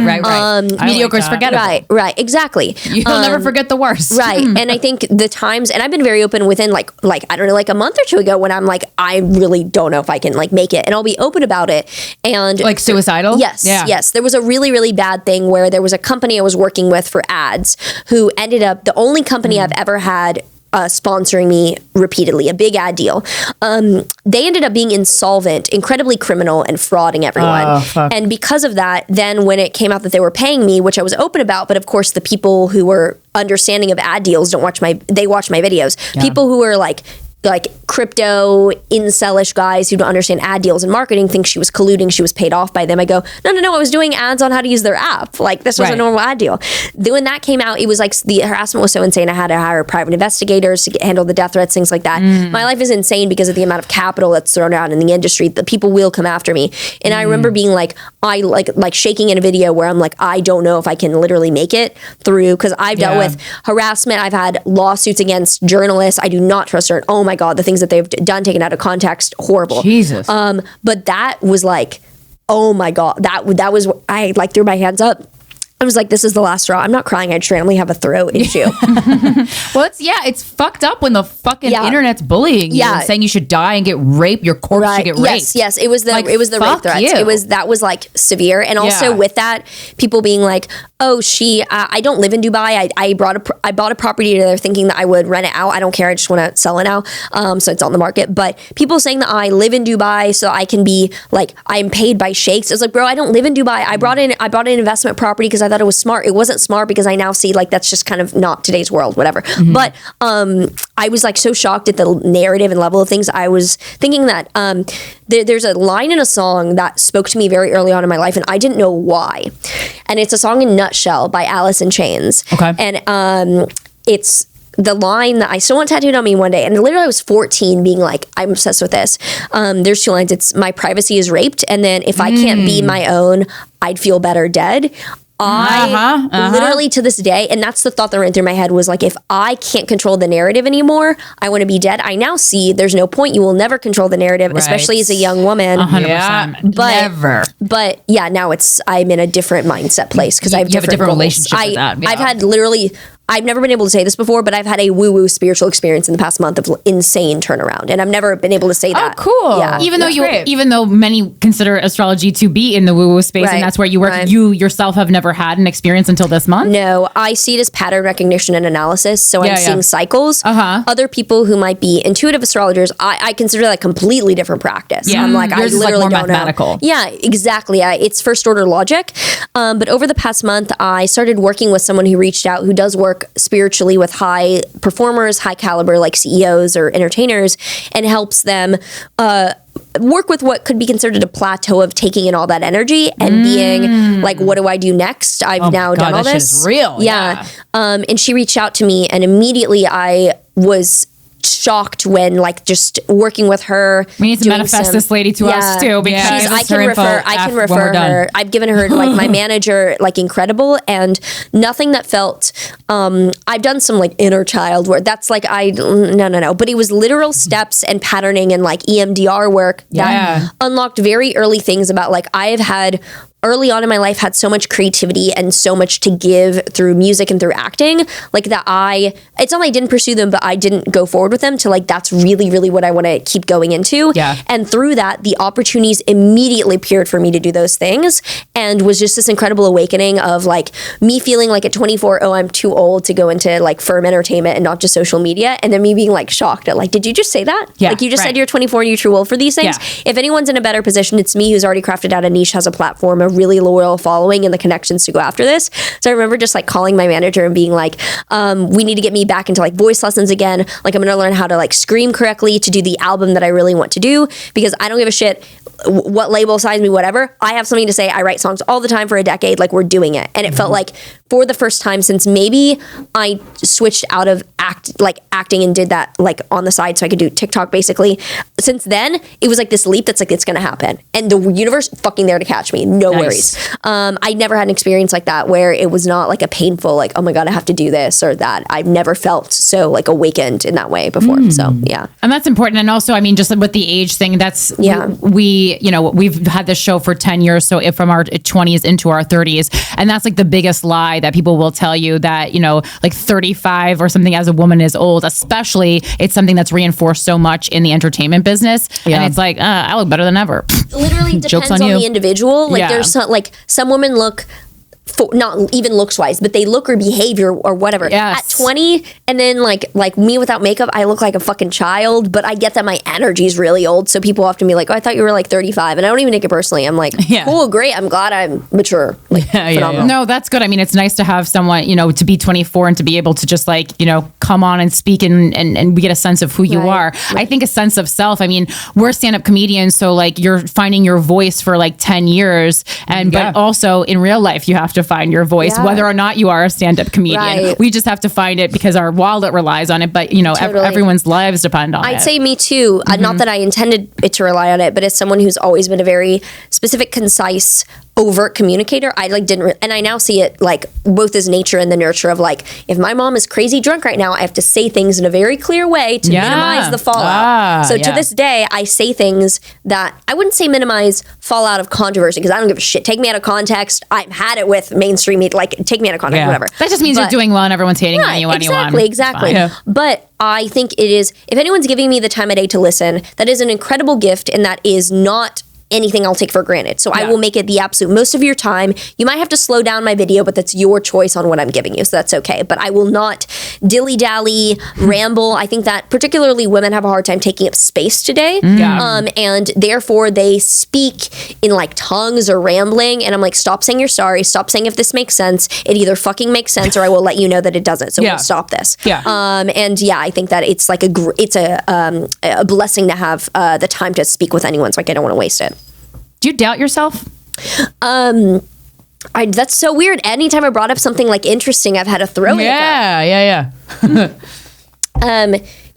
Mediocre is forgettable. Right, exactly. You'll never forget the worst. Right. And I think the times, and I've been very open within like I don't know, like a month or two ago when I'm like, I really don't know if I can like make it. And I'll be open about it. And like suicidal? Yes. There was a really, really bad thing where there was a company I was working with for ads who ended up, the only company I've ever had sponsoring me repeatedly, a big ad deal. They ended up being insolvent, incredibly criminal, and frauding everyone. And because of that, then when it came out that they were paying me, which I was open about, but of course the people who were understanding of ad deals watch my videos. Yeah. People who are like crypto incelish guys who don't understand ad deals and marketing think she was colluding, she was paid off by them. I go, no, I was doing ads on how to use their app. Like this was a normal ad deal. Then when that came out, it was like the harassment was so insane. I had to hire private investigators to handle the death threats, things like that. My life is insane because of the amount of capital that's thrown out in the industry. The people will come after me. And I remember being like, I like shaking in a video where I'm like, I don't know if I can literally make it through, because I've dealt with harassment. I've had lawsuits against journalists. I do not trust her. Oh my God, the things that they've done taken out of context, horrible. Jesus. But that was like, oh my God, that was, I like threw my hands up. I was like, this is the last straw. I'm not crying. I just randomly have a throat issue. Well, it's fucked up when the fucking internet's bullying you and saying you should die and get raped. Your corpse should get raped. Yes. It was the rape threats. That was like severe. And also with that, people being like, oh, I don't live in Dubai. I bought a property there thinking that I would rent it out. I don't care. I just want to sell it now. So it's on the market. But people saying that I live in Dubai so I can be like, I'm paid by sheikhs. It's like, bro, I don't live in Dubai. I bought an investment property because I thought it was smart. It wasn't smart because I now see like that's just kind of not today's world, whatever. But I was like so shocked at the narrative and level of things. I was thinking that there's a line in a song that spoke to me very early on in my life, and I didn't know why. And it's a song in Nutshell by Alice in Chains. Okay. And it's the line that I still want tattooed on me one day. And literally I was 14 being like, I'm obsessed with this. There's 2 lines. It's my privacy is raped. And then if I can't be my own, I'd feel better dead. I literally to this day, and that's the thought that ran through my head was like, if I can't control the narrative anymore, I want to be dead. I now see there's no point. You will never control the narrative, especially as a young woman. 100%. Never. But yeah, now I'm in a different mindset place because I have different goals. Relationship with that. Yeah. I've had literally, I've never been able to say this before, but I've had a woo-woo spiritual experience in the past month of insane turnaround, and I've never been able to say that. Oh, cool. Yeah. Even though many consider astrology to be in the woo-woo space, and that's where you work, you yourself have never had an experience until this month? No, I see it as pattern recognition and analysis. So I'm seeing cycles. Other people who might be intuitive astrologers, I consider that a completely different practice. Yeah. I'm like, Yours I literally is like more don't mathematical. know. Yeah, exactly. It's first order logic. But over the past month, I started working with someone who reached out who does work work spiritually with high performers, high caliber like CEOs or entertainers, and helps them work with what could be considered a plateau of taking in all that energy and being like, what do I do next? I've now done all that this. shit is real. Yeah. And she reached out to me, and immediately I was shocked when like just working with her. We need to manifest this lady to us too, because I can refer her. I've given her like my manager, like incredible, and nothing that felt I've done some like inner child work. That's like no. But it was literal steps and patterning and like EMDR work that unlocked very early things about like I have had early on in my life had so much creativity and so much to give through music and through acting, like that it's not like I didn't pursue them, but I didn't go forward with them to like, that's really, really what I want to keep going into. Yeah. And through that, the opportunities immediately appeared for me to do those things, and was just this incredible awakening of like me feeling like at 24, oh, I'm too old to go into like firm entertainment and not just social media. And then me being like shocked at like, did you just say that? Yeah, like you just said you're 24 and you're too old for these things. Yeah. If anyone's in a better position, it's me, who's already crafted out a niche, has a platform, a really loyal following, and the connections to go after this. So I remember just like calling my manager and being like, we need to get me back into like voice lessons again. Like I'm going to learn how to like scream correctly to do the album that I really want to do, because I don't give a shit what label signs me, whatever. I have something to say. I write songs all the time for a decade. Like we're doing it. And it felt like for the first time since maybe I switched out of acting and did that like on the side so I could do TikTok basically. Since then, it was like this leap that's like, it's going to happen. And the universe fucking there to catch me. No worries. I never had an experience like that where it was not like a painful, like, oh my God, I have to do this or that. I've never felt so like awakened in that way before. So yeah. And that's important. And also, I mean, just with the age thing, that's, we've had this show for 10 years. So if from our 20s into our 30s, and that's like the biggest lie that people will tell you, that, like 35 or something as a woman is old, especially it's something that's reinforced so much in the entertainment business. And it's like, I look better than ever. Literally depends on the individual. Like there's some women look, not even looks wise, but they look or behavior or whatever. Yes. At 20, and then like me without makeup, I look like a fucking child, but I get that my energy is really old. So people often be like, oh, I thought you were like 35. And I don't even take it personally. I'm like, cool, great. I'm glad I'm mature. Like, phenomenal. No, that's good. I mean, it's nice to have someone, to be 24 and to be able to just like, come on and speak and we get a sense of who you are. Right. I think a sense of self. I mean, we're stand-up comedians. So like you're finding your voice for like 10 years. But also in real life, you have to find your voice, whether or not you are a stand-up comedian. Right. We just have to find it because our wallet relies on it. But everyone's lives depend on it. I'd say me too. Not that I intended it to rely on it, but as someone who's always been a very specific, concise, overt communicator, I like didn't, and I now see it like both as nature and the nurture of like, if my mom is crazy drunk right now, I have to say things in a very clear way to minimize the fallout. To this day, I say things that I wouldn't say minimize fallout of controversy, because I don't give a shit. Take me out of context. I've had it with mainstream media, like take me out of context, whatever. That just means you're doing well and everyone's hating on you anyway. Exactly. But I think it is, if anyone's giving me the time of day to listen, that is an incredible gift, and that is not anything I'll take for granted. So I will make it the absolute most of your time. You might have to slow down my video, but that's your choice on what I'm giving you. So that's okay. But I will not dilly-dally, ramble. I think that particularly women have a hard time taking up space today. And therefore they speak in like tongues or rambling. And I'm like, stop saying you're sorry. Stop saying if this makes sense. It either fucking makes sense or I will let you know that it doesn't. So we'll stop this. I think that it's like a blessing to have the time to speak with anyone. So like I don't want to waste it. Do you doubt yourself? That's so weird. Anytime I brought up something like interesting, I've had to throw it.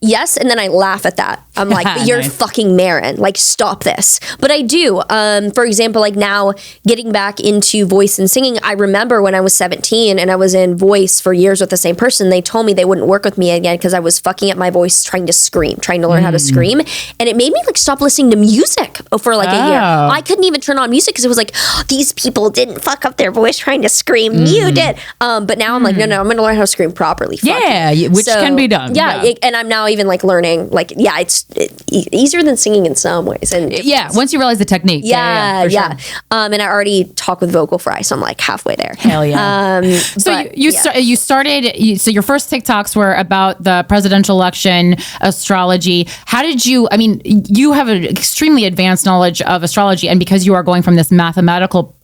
Yes, and then I laugh at that. I'm like, you're fucking Maren. Like, stop this. But I do. For example, like now getting back into voice and singing, I remember when I was 17 and I was in voice for years with the same person, they told me they wouldn't work with me again because I was fucking up my voice trying to learn how to scream. And it made me like stop listening to music for like a year. I couldn't even turn on music because it was like, these people didn't fuck up their voice trying to scream. You did. But now I'm like, no, I'm going to learn how to scream properly. Which can be done. And I'm now even like learning, like, it's easier than singing in some ways. And once you realize the technique. Sure. And I already talk with vocal fry, so I'm like halfway there. Hell yeah. You started, so your first TikToks were about the presidential election, astrology. How did you, I mean, you have an extremely advanced knowledge of astrology, and because you are going from this mathematical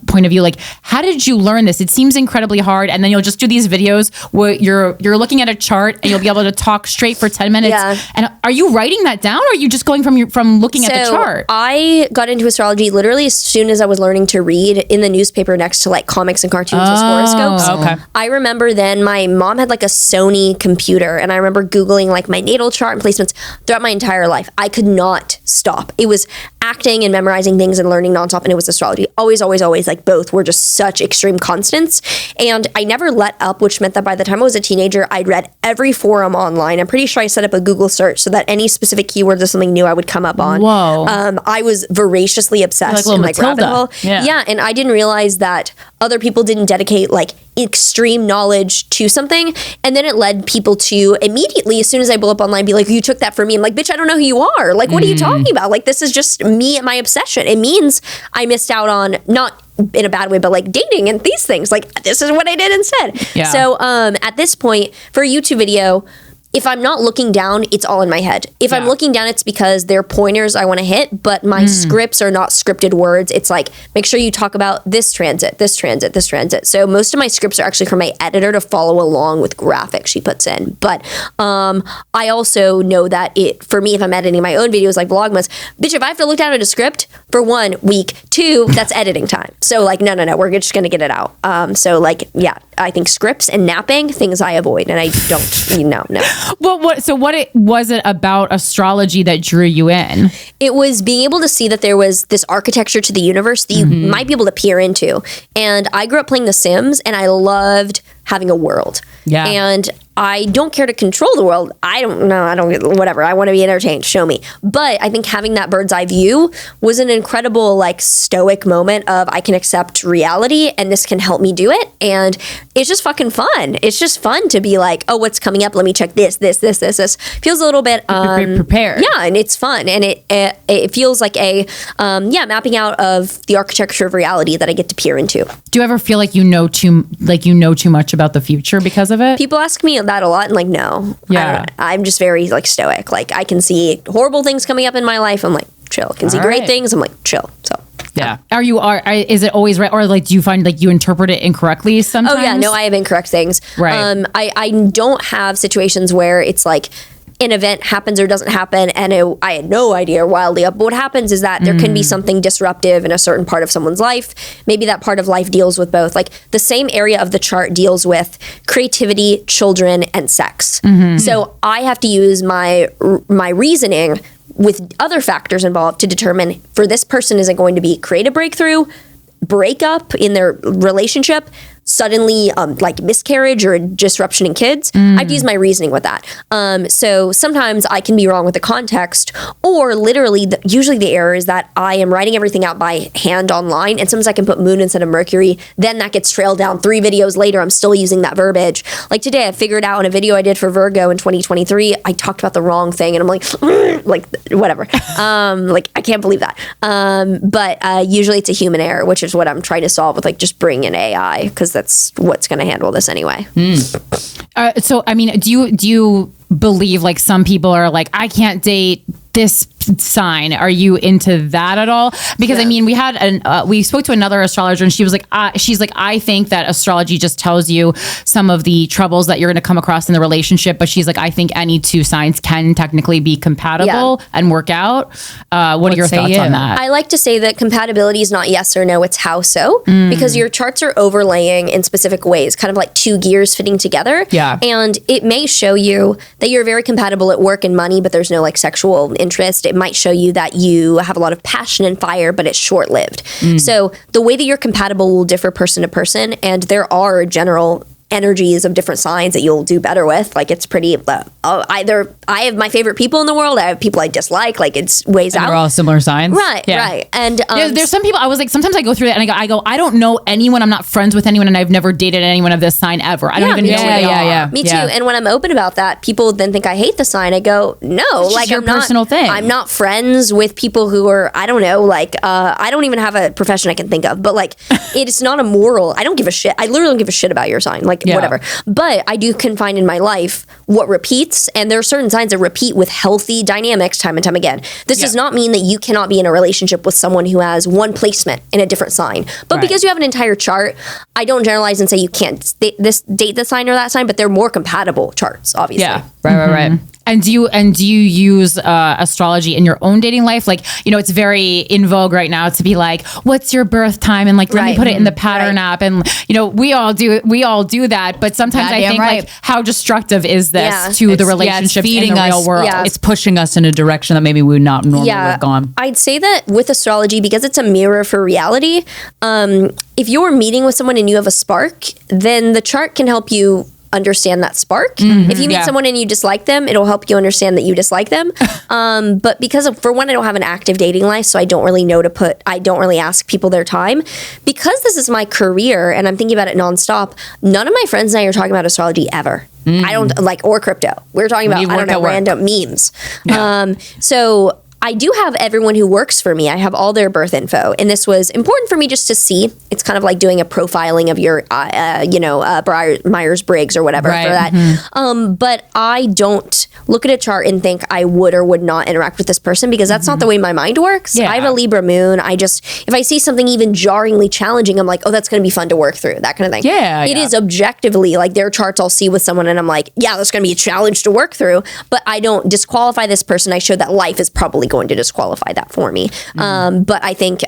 point of view, like, how did you learn this? It seems incredibly hard. And then you'll just do these videos where you're looking at a chart and you'll be able to talk straight for 10 minutes. Yeah. And are you writing that down, or are you just going from looking at the chart? I got into astrology literally as soon as I was learning to read. In the newspaper next to like comics and cartoons was horoscopes. Okay. I remember then my mom had like a Sony computer, and I remember Googling like my natal chart and placements throughout my entire life. I could not stop. It was acting and memorizing things and learning nonstop, and it was astrology. Always, always, always, like both were just such extreme constants. And I never let up, which meant that by the time I was a teenager, I'd read every forum online. I'm pretty sure I set up a Google search so that any specific keywords or something new I would come up on. Whoa. I was voraciously obsessed Like in little like rabbit Matilda. hole. Yeah. And I didn't realize that other people didn't dedicate like extreme knowledge to something, and then it led people to immediately, as soon as I blow up online, be like, you took that from me. I'm like, bitch, I don't know who you are. Like, what are you talking about? Like, this is just me and my obsession. It means I missed out on, not in a bad way, but like dating and these things. Like, this is what I did instead. Yeah. So at this point, for a YouTube video, if I'm not looking down, it's all in my head. If I'm looking down, it's because they're pointers I want to hit, but my scripts are not scripted words. It's like, make sure you talk about this transit, this transit, this transit. So most of my scripts are actually for my editor to follow along with graphics she puts in. But I also know that for me, if I'm editing my own videos like Vlogmas, bitch, if I have to look down at a script for 1 week, 2, that's editing time. So like, no, we're just going to get it out. So like, yeah, I think scripts and napping, things I avoid, and I don't, no. Well, what was it about astrology that drew you in? It was being able to see that there was this architecture to the universe that you might be able to peer into. And I grew up playing The Sims, and I loved having a world. Yeah. And I don't care to control the world. I don't know. Whatever. I want to be entertained. Show me. But I think having that bird's eye view was an incredible, like, stoic moment of I can accept reality and this can help me do it. And it's just fucking fun. It's just fun to be like, oh, what's coming up? Let me check this. Feels a little bit prepared. Yeah, and it's fun, and it feels like a mapping out of the architecture of reality that I get to peer into. Do you ever feel like you know too much about the future because of it? People ask me that a lot, and like, no, Yeah. I'm just very like stoic. Like, I can see horrible things coming up in my life. I'm like, chill. Can see great things. I'm like, chill. So. Yeah. Is it always right? Or like, do you find like you interpret it incorrectly sometimes? Oh yeah, no, I have incorrect things. Right. I don't have situations where it's like an event happens or doesn't happen and I had no idea wildly up. But what happens is that there can be something disruptive in a certain part of someone's life. Maybe that part of life deals with both. Like, the same area of the chart deals with creativity, children, and sex. So I have to use my reasoning with other factors involved to determine, for this person, is it going to be creative breakthrough, breakup in their relationship, suddenly like miscarriage or disruption in kids. I have to use my reasoning with that. So sometimes I can be wrong with the context, or literally usually the error is that I am writing everything out by hand online, and sometimes I can put moon instead of Mercury. Then that gets trailed down 3 videos later. I'm still using that verbiage. Like today, I figured out in a video I did for Virgo in 2023, I talked about the wrong thing, and I'm like whatever. Like, I can't believe that. But usually it's a human error, which is what I'm trying to solve with like just bring in AI, because that's what's going to handle this anyway. So, I mean, do you believe like some people are like, I can't date this sign? Are you into that at all? Because I mean, we spoke to another astrologer, and she was like, I think that astrology just tells you some of the troubles that you're going to come across in the relationship. But she's like, I think any 2 signs can technically be compatible and work out. What are your thoughts on that? I like to say that compatibility is not yes or no, it's how so, because your charts are overlaying in specific ways, kind of like 2 gears fitting together. Yeah. And it may show you that you're very compatible at work and money, but there's no like sexual interest. It might show you that you have a lot of passion and fire, but it's short-lived. So the way that you're compatible will differ person to person, and there are general energies of different signs that you'll do better with. Like, it's pretty either I have my favorite people in the world, I have people I dislike, like it's ways out. They're all similar signs. Right. And there's some people, I was like, sometimes I go through it and I go, I don't know anyone, I'm not friends with anyone, and I've never dated anyone of this sign ever. I don't even know who they are. Me too. And when I'm open about that, people then think I hate the sign. I go, no, it's like, your personal thing. I'm not friends with people who are, I don't know, like I don't even have a profession I can think of, but like it's not a moral. I don't give a shit. I literally don't give a shit about your sign. Like, like whatever. But I can find in my life what repeats, and there are certain signs that repeat with healthy dynamics time and time again. This does not mean that you cannot be in a relationship with someone who has one placement in a different sign. But because you have an entire chart, I don't generalize and say you can't date this sign or that sign, but they're more compatible charts, obviously. Yeah, right. And do you use astrology in your own dating life? Like, it's very in vogue right now to be like, what's your birth time? And like, let me put it in the pattern app. And we all do that. But sometimes I think like, how destructive is this to the relationship in the real world? Yeah. It's pushing us in a direction that maybe we would not normally have gone. I'd say that with astrology, because it's a mirror for reality, if you're meeting with someone and you have a spark, then the chart can help you understand that spark. If you meet someone and you dislike them, it'll help you understand that you dislike them. But for one, I don't have an active dating life, so I don't really ask people their time. Because this is my career and I'm thinking about it nonstop, none of my friends and I are talking about astrology ever. I don't or crypto. We're talking about, random memes. So I do have everyone who works for me. I have all their birth info. And this was important for me just to see. It's kind of like doing a profiling of your, Myers-Briggs or whatever for that. But I don't look at a chart and think I would or would not interact with this person, because that's not the way my mind works. Yeah. I have a Libra moon. If I see something even jarringly challenging, I'm like, oh, that's going to be fun to work through, that kind of thing. It is objectively, like their charts I'll see with someone and I'm like, yeah, that's going to be a challenge to work through. But I don't disqualify this person. I show that life is probably going to disqualify that for me. But I think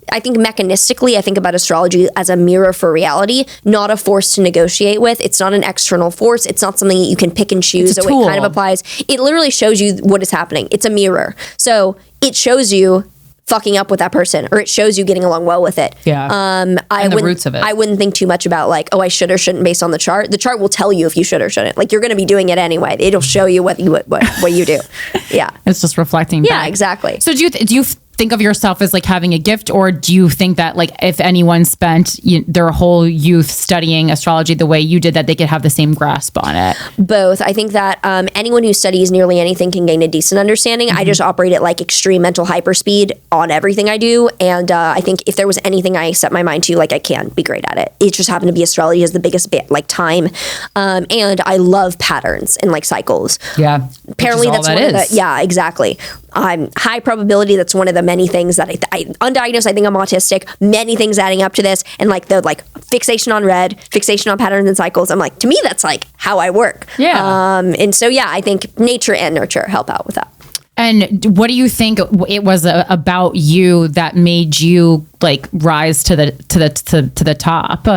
I think mechanistically, I think about astrology as a mirror for reality, not a force to negotiate with. It's not an external force. It's not something that you can pick and choose. It's a tool. It kind of applies. It literally shows you what is happening. It's a mirror. So it shows you fucking up with that person, or it shows you getting along well with it. And the roots of it. I wouldn't think too much about like, oh, I should or shouldn't based on the chart. The chart will tell you if you should or shouldn't. Like, you're going to be doing it anyway. It'll show you what you do. Yeah. It's just reflecting back. Yeah, exactly. So do you think of yourself as like having a gift, or do you think that like if anyone spent their whole youth studying astrology the way you did, that they could have the same grasp on it? Both. I think that anyone who studies nearly anything can gain a decent understanding. I just operate at like extreme mental hyperspeed on everything I do, and I think if there was anything I set my mind to, like, I can be great at it. It just happened to be astrology is the biggest bit, like time, and I love patterns and like cycles. Yeah, apparently that's one of the, yeah, exactly. High probability that's one of the many things that I undiagnosed. I think I'm autistic. Many things adding up to this, and like the fixation on red, fixation on patterns and cycles. I'm like, to me, that's like how I work. Yeah. And so yeah, I think nature and nurture help out with that. And what do you think it was about you that made you like rise to the top,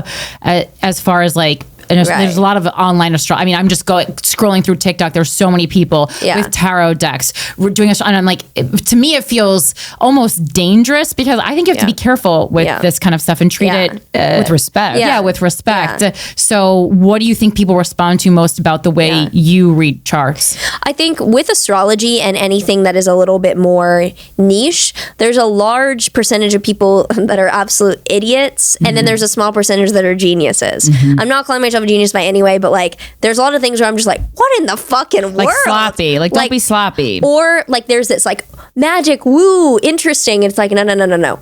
as far as like? And there's a lot of online astrology. I mean, I'm just scrolling through TikTok. There's so many people with tarot decks. We're doing astrology. And I'm like, to me, it feels almost dangerous, because I think you have to be careful with this kind of stuff and treat it with respect. Yeah, with respect. Yeah. So what do you think people respond to most about the way you read charts? I think with astrology and anything that is a little bit more niche, there's a large percentage of people that are absolute idiots. And then there's a small percentage that are geniuses. I'm not calling myself a genius by any way, but like there's a lot of things where I'm just like, what in the fucking world? Like sloppy. Like don't be sloppy. Or like there's this like magic, woo, interesting. It's like no.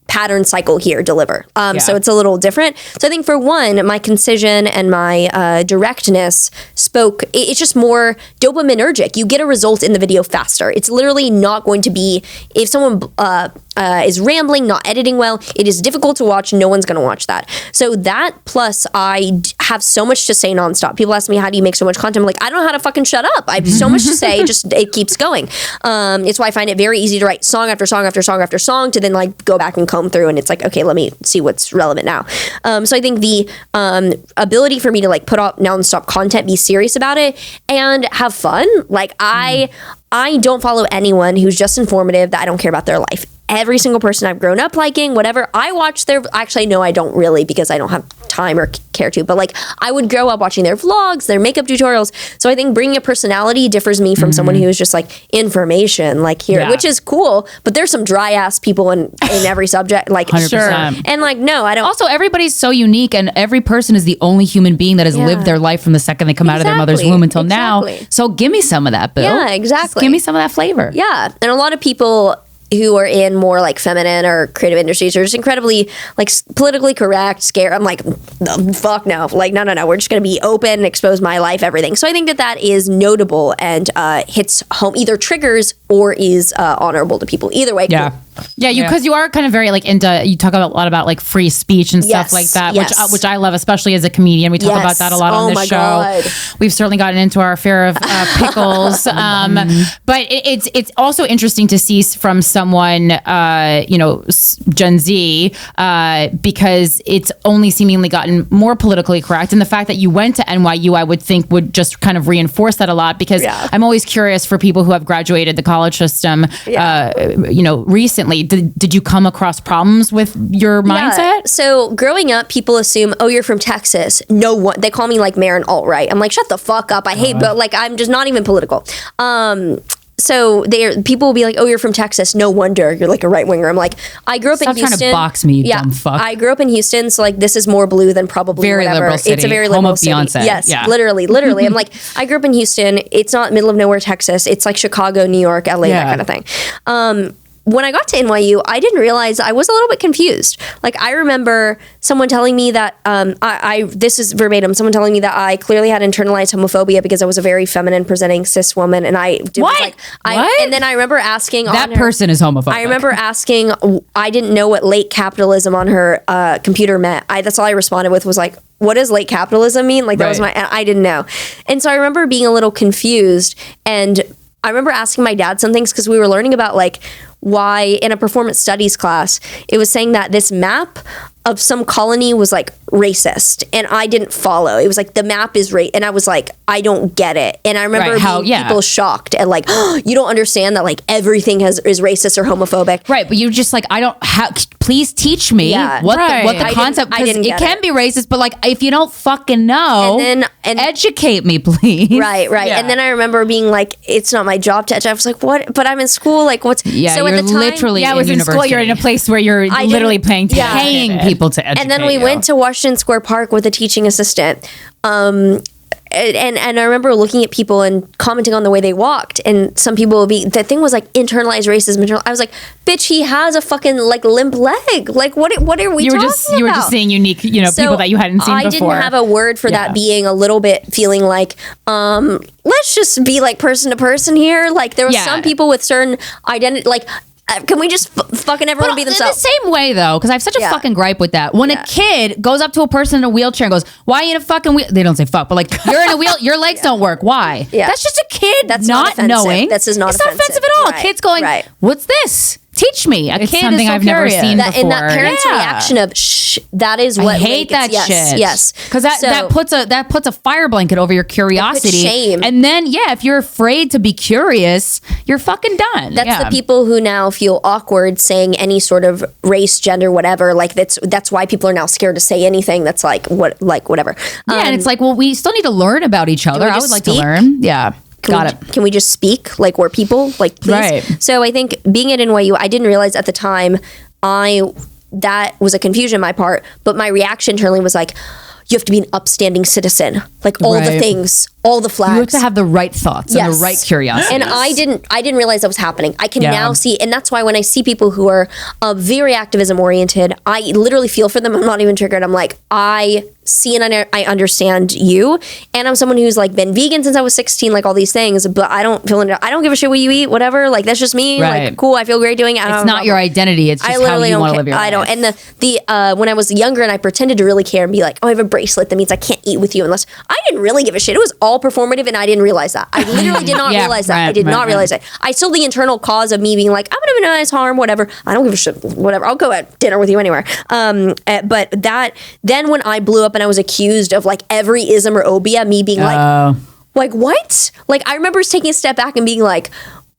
Pattern cycle here, deliver. So it's a little different. So I think for one, my concision and my directness spoke, it's just more dopaminergic. You get a result in the video faster. It's literally not going to be, if someone is rambling, not editing well, it is difficult to watch. No one's going to watch that. So that, plus I have so much to say nonstop. People ask me, how do you make so much content? I'm like, I don't know how to fucking shut up. I have so much to say, just it keeps going. It's why I find it very easy to write song after song after song after song, to then like go back and comb through, and it's like, okay, let me see what's relevant now. So I think the ability for me to like put out nonstop content, be serious about it, and have fun. Like I don't follow anyone who's just informative that I don't care about their life. Every single person I've grown up liking, whatever, I watch their, actually, no, I don't really, because I don't have time or care to, but like I would grow up watching their vlogs, their makeup tutorials. So I think bringing a personality differs me from someone who is just like information, like here, which is cool, but there's some dry ass people in every subject, like 100%. Sure. And like, no, I don't. Also, everybody's so unique, and every person is the only human being that has lived their life from the second they come out of their mother's womb until now. So give me some of that, Bill. Yeah, exactly. Just give me some of that flavor. Yeah. And a lot of people, who are in more like feminine or creative industries are just incredibly like politically correct, scared. I'm like, fuck no. Like, no. We're just going to be open, expose my life, everything. So I think that is notable and hits home, either triggers or is honorable to people. Either way. Yeah. Cool. Yeah, because you are kind of very like into, you talk a lot about like free speech and stuff like that, which I love, especially as a comedian. We talk about that a lot on this show. God. We've certainly gotten into our fair of pickles. But it's also interesting to see from someone, Gen Z, because it's only seemingly gotten more politically correct. And the fact that you went to NYU, I would think would just kind of reinforce that a lot, because I'm always curious for people who have graduated the college system, recently. Did you come across problems with your mindset? Yeah. So growing up, people assume, oh, you're from Texas. No one, they call me like Maren Alt-right. I'm like, shut the fuck up. I hate, but like, I'm just not even political. So people will be like, oh, you're from Texas. No wonder you're like a right winger. I'm like, I grew up in Houston. Stop trying to box me, you dumb fuck. I grew up in Houston, so like this is more blue than probably very whatever. Liberal city. It's a very home liberal of city. Beyonce. Yes, yeah. literally. I'm like, I grew up in Houston. It's not middle of nowhere, Texas. It's like Chicago, New York, LA, that kind of thing. When I got to NYU, I didn't realize I was a little bit confused. Like, I remember someone telling me that, this is verbatim, someone telling me that I clearly had internalized homophobia because I was a very feminine presenting cis woman. And I did what? And then I remember asking that person is homophobic. I remember asking, I didn't know what late capitalism on her computer meant. That's all I responded with was like, what does late capitalism mean? Like, that was and I didn't know. And so I remember being a little confused. And I remember asking my dad some things because we were learning about like why in a performance studies class, it was saying that this map of some colony was like racist, and I didn't follow. It was like the map is and I was like, I don't get it. And I remember people shocked and like, oh, you don't understand that like everything is racist or homophobic. Right, but you're just like, I don't please teach me what the concept, because it can be racist, but like if you don't fucking know, and educate me, please. Right. Yeah. And then I remember being like, it's not my job to educate. I was like, what? But I'm in school. Like, what's so you're at the time, literally I was in school. You're in a place where you're literally paying people to educate. And then we went to Washington Square Park with a teaching assistant. And I remember looking at people and commenting on the way they walked, and some people would be, the thing was like internalized racism. I was like, bitch, he has a fucking like limp leg. Like what are we talking about? You were just seeing unique, people that you hadn't seen before. I didn't have a word for that, being a little bit feeling like, let's just be like person to person here. Like there were some people with certain identity, like, can we just fucking everyone be themselves? In the same way, though, because I have such a fucking gripe with that. When a kid goes up to a person in a wheelchair and goes, why are you in a fucking wheel? They don't say fuck, but like, you're in a wheel, your legs don't work. Why? Yeah. That's just a kid not knowing. That's just not offensive. It's not offensive at all. Kids going, what's this? Teach me. It's kid something I've never seen before. And that parent's reaction of shh, that is what I hate that shit. Yes, because that puts a fire blanket over your curiosity. Shame. And then if you're afraid to be curious, you're fucking done. That's the people who now feel awkward saying any sort of race, gender, whatever. Like that's why people are now scared to say anything. That's whatever. And it's like, well, we still need to learn about each other. I would like to learn. Yeah. Can we just speak like we're people? Like, please. Right. So I think being at NYU, I didn't realize at the time that was a confusion on my part, but my reaction internally was like, you have to be an upstanding citizen, like all the things, all the flags. You have to have the right thoughts and the right curiosity. And I didn't realize that was happening. I can now see, and that's why when I see people who are very activism oriented, I literally feel for them. I'm not even triggered. I'm like, I see and I understand you. And I'm someone who's like been vegan since I was 16, like all these things, but I don't give a shit what you eat, whatever. Like that's just me. Right. Like cool, I feel great doing it. It's not your identity. It's just how you want to live your life. I don't. And the when I was younger and I pretended to really care and be like, oh, I have a bracelet that means I can't eat with you unless I didn't really give a shit. It was all performative and I didn't realize that. I literally did not realize that. I did not realize it. I still the internal cause of me being like, I'm gonna minimize harm, whatever. I don't give a shit, whatever. I'll go at dinner with you anywhere. But that then when I blew up and I was accused of like every ism or obia, me being like what? Like I remember taking a step back and being like,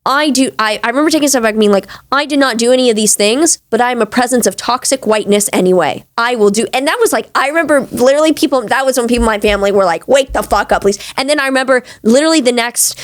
I remember taking a step back and being like, I did not do any of these things, but I'm a presence of toxic whiteness anyway. I will do. And that was like, I remember literally that was when people in my family were like, wake the fuck up, please. And then I remember literally the next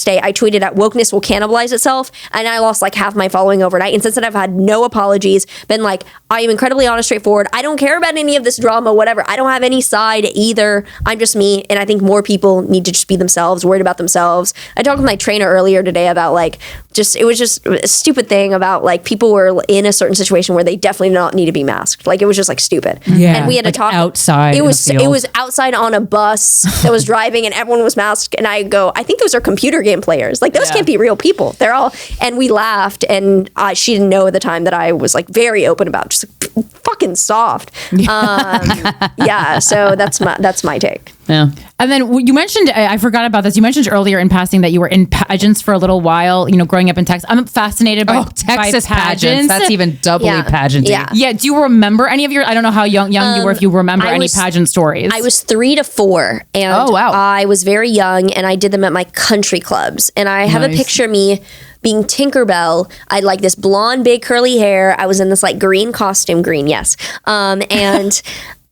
day I tweeted at wokeness will cannibalize itself. And I lost like half my following overnight. And since then I've had no apologies, been like, I am incredibly honest, straightforward. I don't care about any of this drama, whatever. I don't have any side either. I'm just me. And I think more people need to just be themselves, worried about themselves. I talked with my trainer earlier today about like it was just a stupid thing about like people were in a certain situation where they definitely did not need to be masked. Like it was just like stupid. Yeah. And we had to Like talk outside It in a was field. outside on a bus that was driving and everyone was masked. And I go, I think those are computer game players. Like those can't be real people. They're all, and we laughed. And she didn't know at the time that I was like very open about just like, fucking soft. Yeah. So that's my take. Yeah. And then you mentioned, I forgot about this. You mentioned earlier in passing that you were in pageants for a little while, growing up in Texas. I'm fascinated by Texas by pageants. That's even doubly pageanty. Yeah. Yeah. Do you remember any of your, I don't know how young you were, if you remember any pageant stories. I was 3 to 4 and I was very young and I did them at my country clubs. And I have a picture of me being Tinkerbell. I had like this blonde, big curly hair. I was in this like green costume, yes. And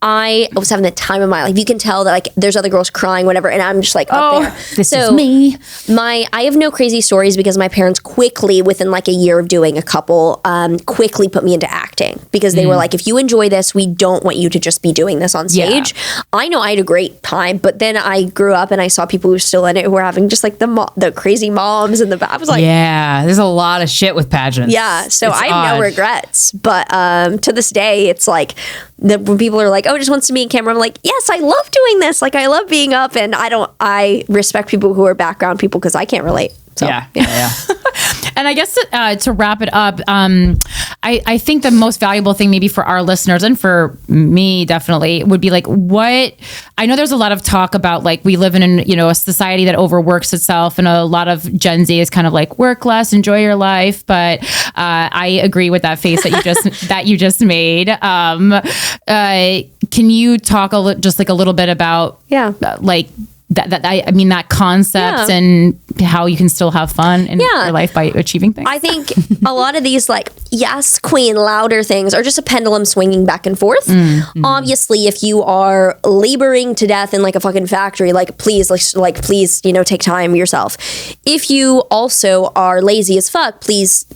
I was having the time of my life. You can tell that like there's other girls crying, whatever, and I'm just like up there. This is me. I have no crazy stories because my parents quickly, within like a year of doing a couple, quickly put me into acting because they were like, if you enjoy this, we don't want you to just be doing this on stage. Yeah. I know I had a great time, but then I grew up and I saw people who were still in it who were having just like the crazy moms and I was like, yeah, there's a lot of shit with pageants. Yeah, so It's I have odd. no regrets, but to this day, it's like when people are like, "Oh, just wants to be in camera," I'm like, "Yes, I love doing this. Like, I love being up," and I respect people who are background people because I can't relate. So, Yeah. And I guess to wrap it up, I think the most valuable thing maybe for our listeners and for me definitely would be like I know there's a lot of talk about like we live in a society that overworks itself and a lot of Gen Z is kind of like work less, enjoy your life. But I agree with that face that you just made. Can you talk just like a little bit about like that concept and how you can still have fun in your life by achieving things? I think a lot of these like, yes, queen, louder things are just a pendulum swinging back and forth. Mm-hmm. Obviously, if you are laboring to death in like a fucking factory, please, take time yourself. If you also are lazy as fuck, please,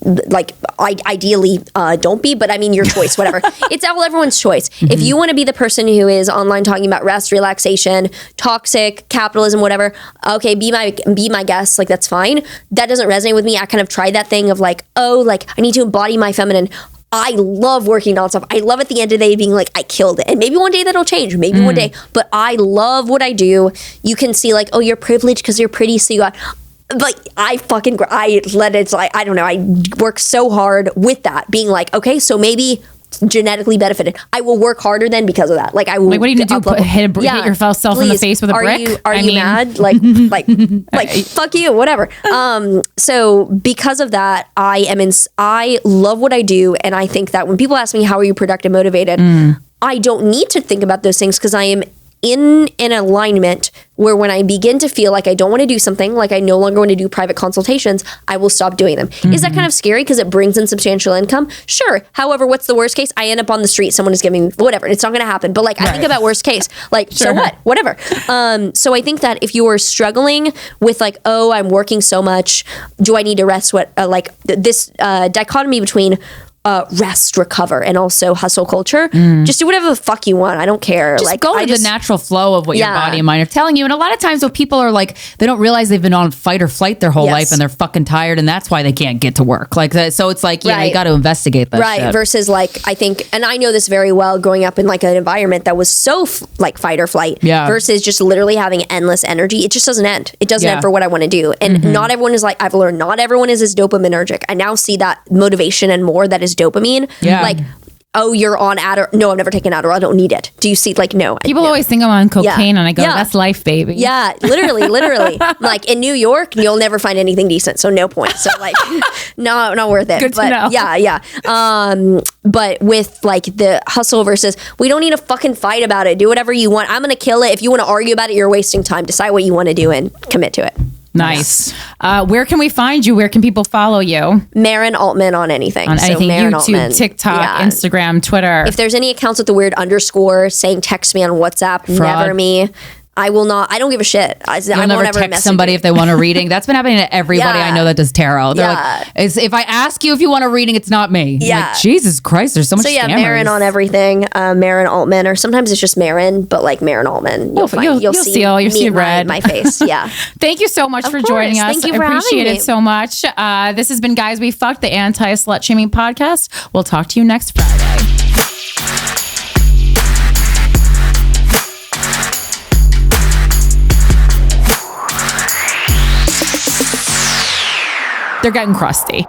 ideally, don't be, but I mean, your choice, whatever. It's all everyone's choice. Mm-hmm. If you want to be the person who is online talking about rest, relaxation, toxic, capitalism, whatever, okay, be my guest, like that's fine. That doesn't resonate with me. I kind of tried that thing of like, I need to embody my feminine. I love working nonstop. I love at the end of the day being like, I killed it. And maybe one day that'll change. Maybe one day. But I love what I do. You can see like, oh, you're privileged because you're pretty, so you got... Like I let it, like, I don't know. I work so hard with that being like, okay, so maybe genetically benefited. I will work harder then because of that. Like I will. Like what are you gonna do? Hit yourself in the face with a brick? Are you mad? Like fuck you, whatever. So because of that, I love what I do, and I think that when people ask me how are you productive, motivated, I don't need to think about those things because I am in an alignment where when I begin to feel like I don't want to do something, like I no longer want to do private consultations, I will stop doing them. Mm-hmm. Is that kind of scary because it brings in substantial income? Sure. However, what's the worst case? I end up on the street. Someone is giving me whatever. It's not going to happen. But like, I think about worst case, like, sure. So what? Whatever. So I think that if you are struggling with like, oh, I'm working so much, do I need to rest? This dichotomy between rest, recover, and also hustle culture. Just do whatever the fuck you want. I don't care. Just go with the natural flow of what your body and mind are telling you. And a lot of times when people are like, they don't realize they've been on fight or flight their whole life and they're fucking tired and that's why they can't get to work. Like that. So it's like, you got to investigate that shit. Versus like, I think, and I know this very well growing up in like an environment that was so fight or flight versus just literally having endless energy. It just doesn't end. It doesn't end for what I want to do. And not everyone is like, I've learned not everyone is as dopaminergic. I now see that motivation and more that is dopamine. Like, oh, you're on Adderall. No, I've never taken Adderall. I don't need it. Do you see? Like, no. People always think I'm on cocaine and I go, that's life, baby. Yeah, literally. Like in New York, you'll never find anything decent. So no point. So like, no, not worth it. Good to know. Yeah. But with like the hustle versus, we don't need to fucking fight about it. Do whatever you want. I'm going to kill it. If you want to argue about it, you're wasting time. Decide what you want to do and commit to it. Nice. Where can we find you? Where can people follow you? Maren Altman on anything. On anything, Maren YouTube, Altman. TikTok, Instagram, Twitter. If there's any accounts with the weird underscore saying text me on WhatsApp, Fraud. never me. I will not. I don't give a shit. I You'll won't never ever text message somebody you. if they want a reading. That's been happening to everybody I know that does tarot. They're like, if I ask you if you want a reading, it's not me. Yeah. I'm like, Jesus Christ, there's so much. So yeah, scammers. Maren on everything. Maren Altman, or sometimes it's just Maren, but like Maren Altman. You'll see my face. Yeah. Thank you so much for joining us. Thank you for I appreciate having me. it so much. This has been Guys We Fucked, the anti-slut shaming podcast. We'll talk to you next Friday. They're getting crusty.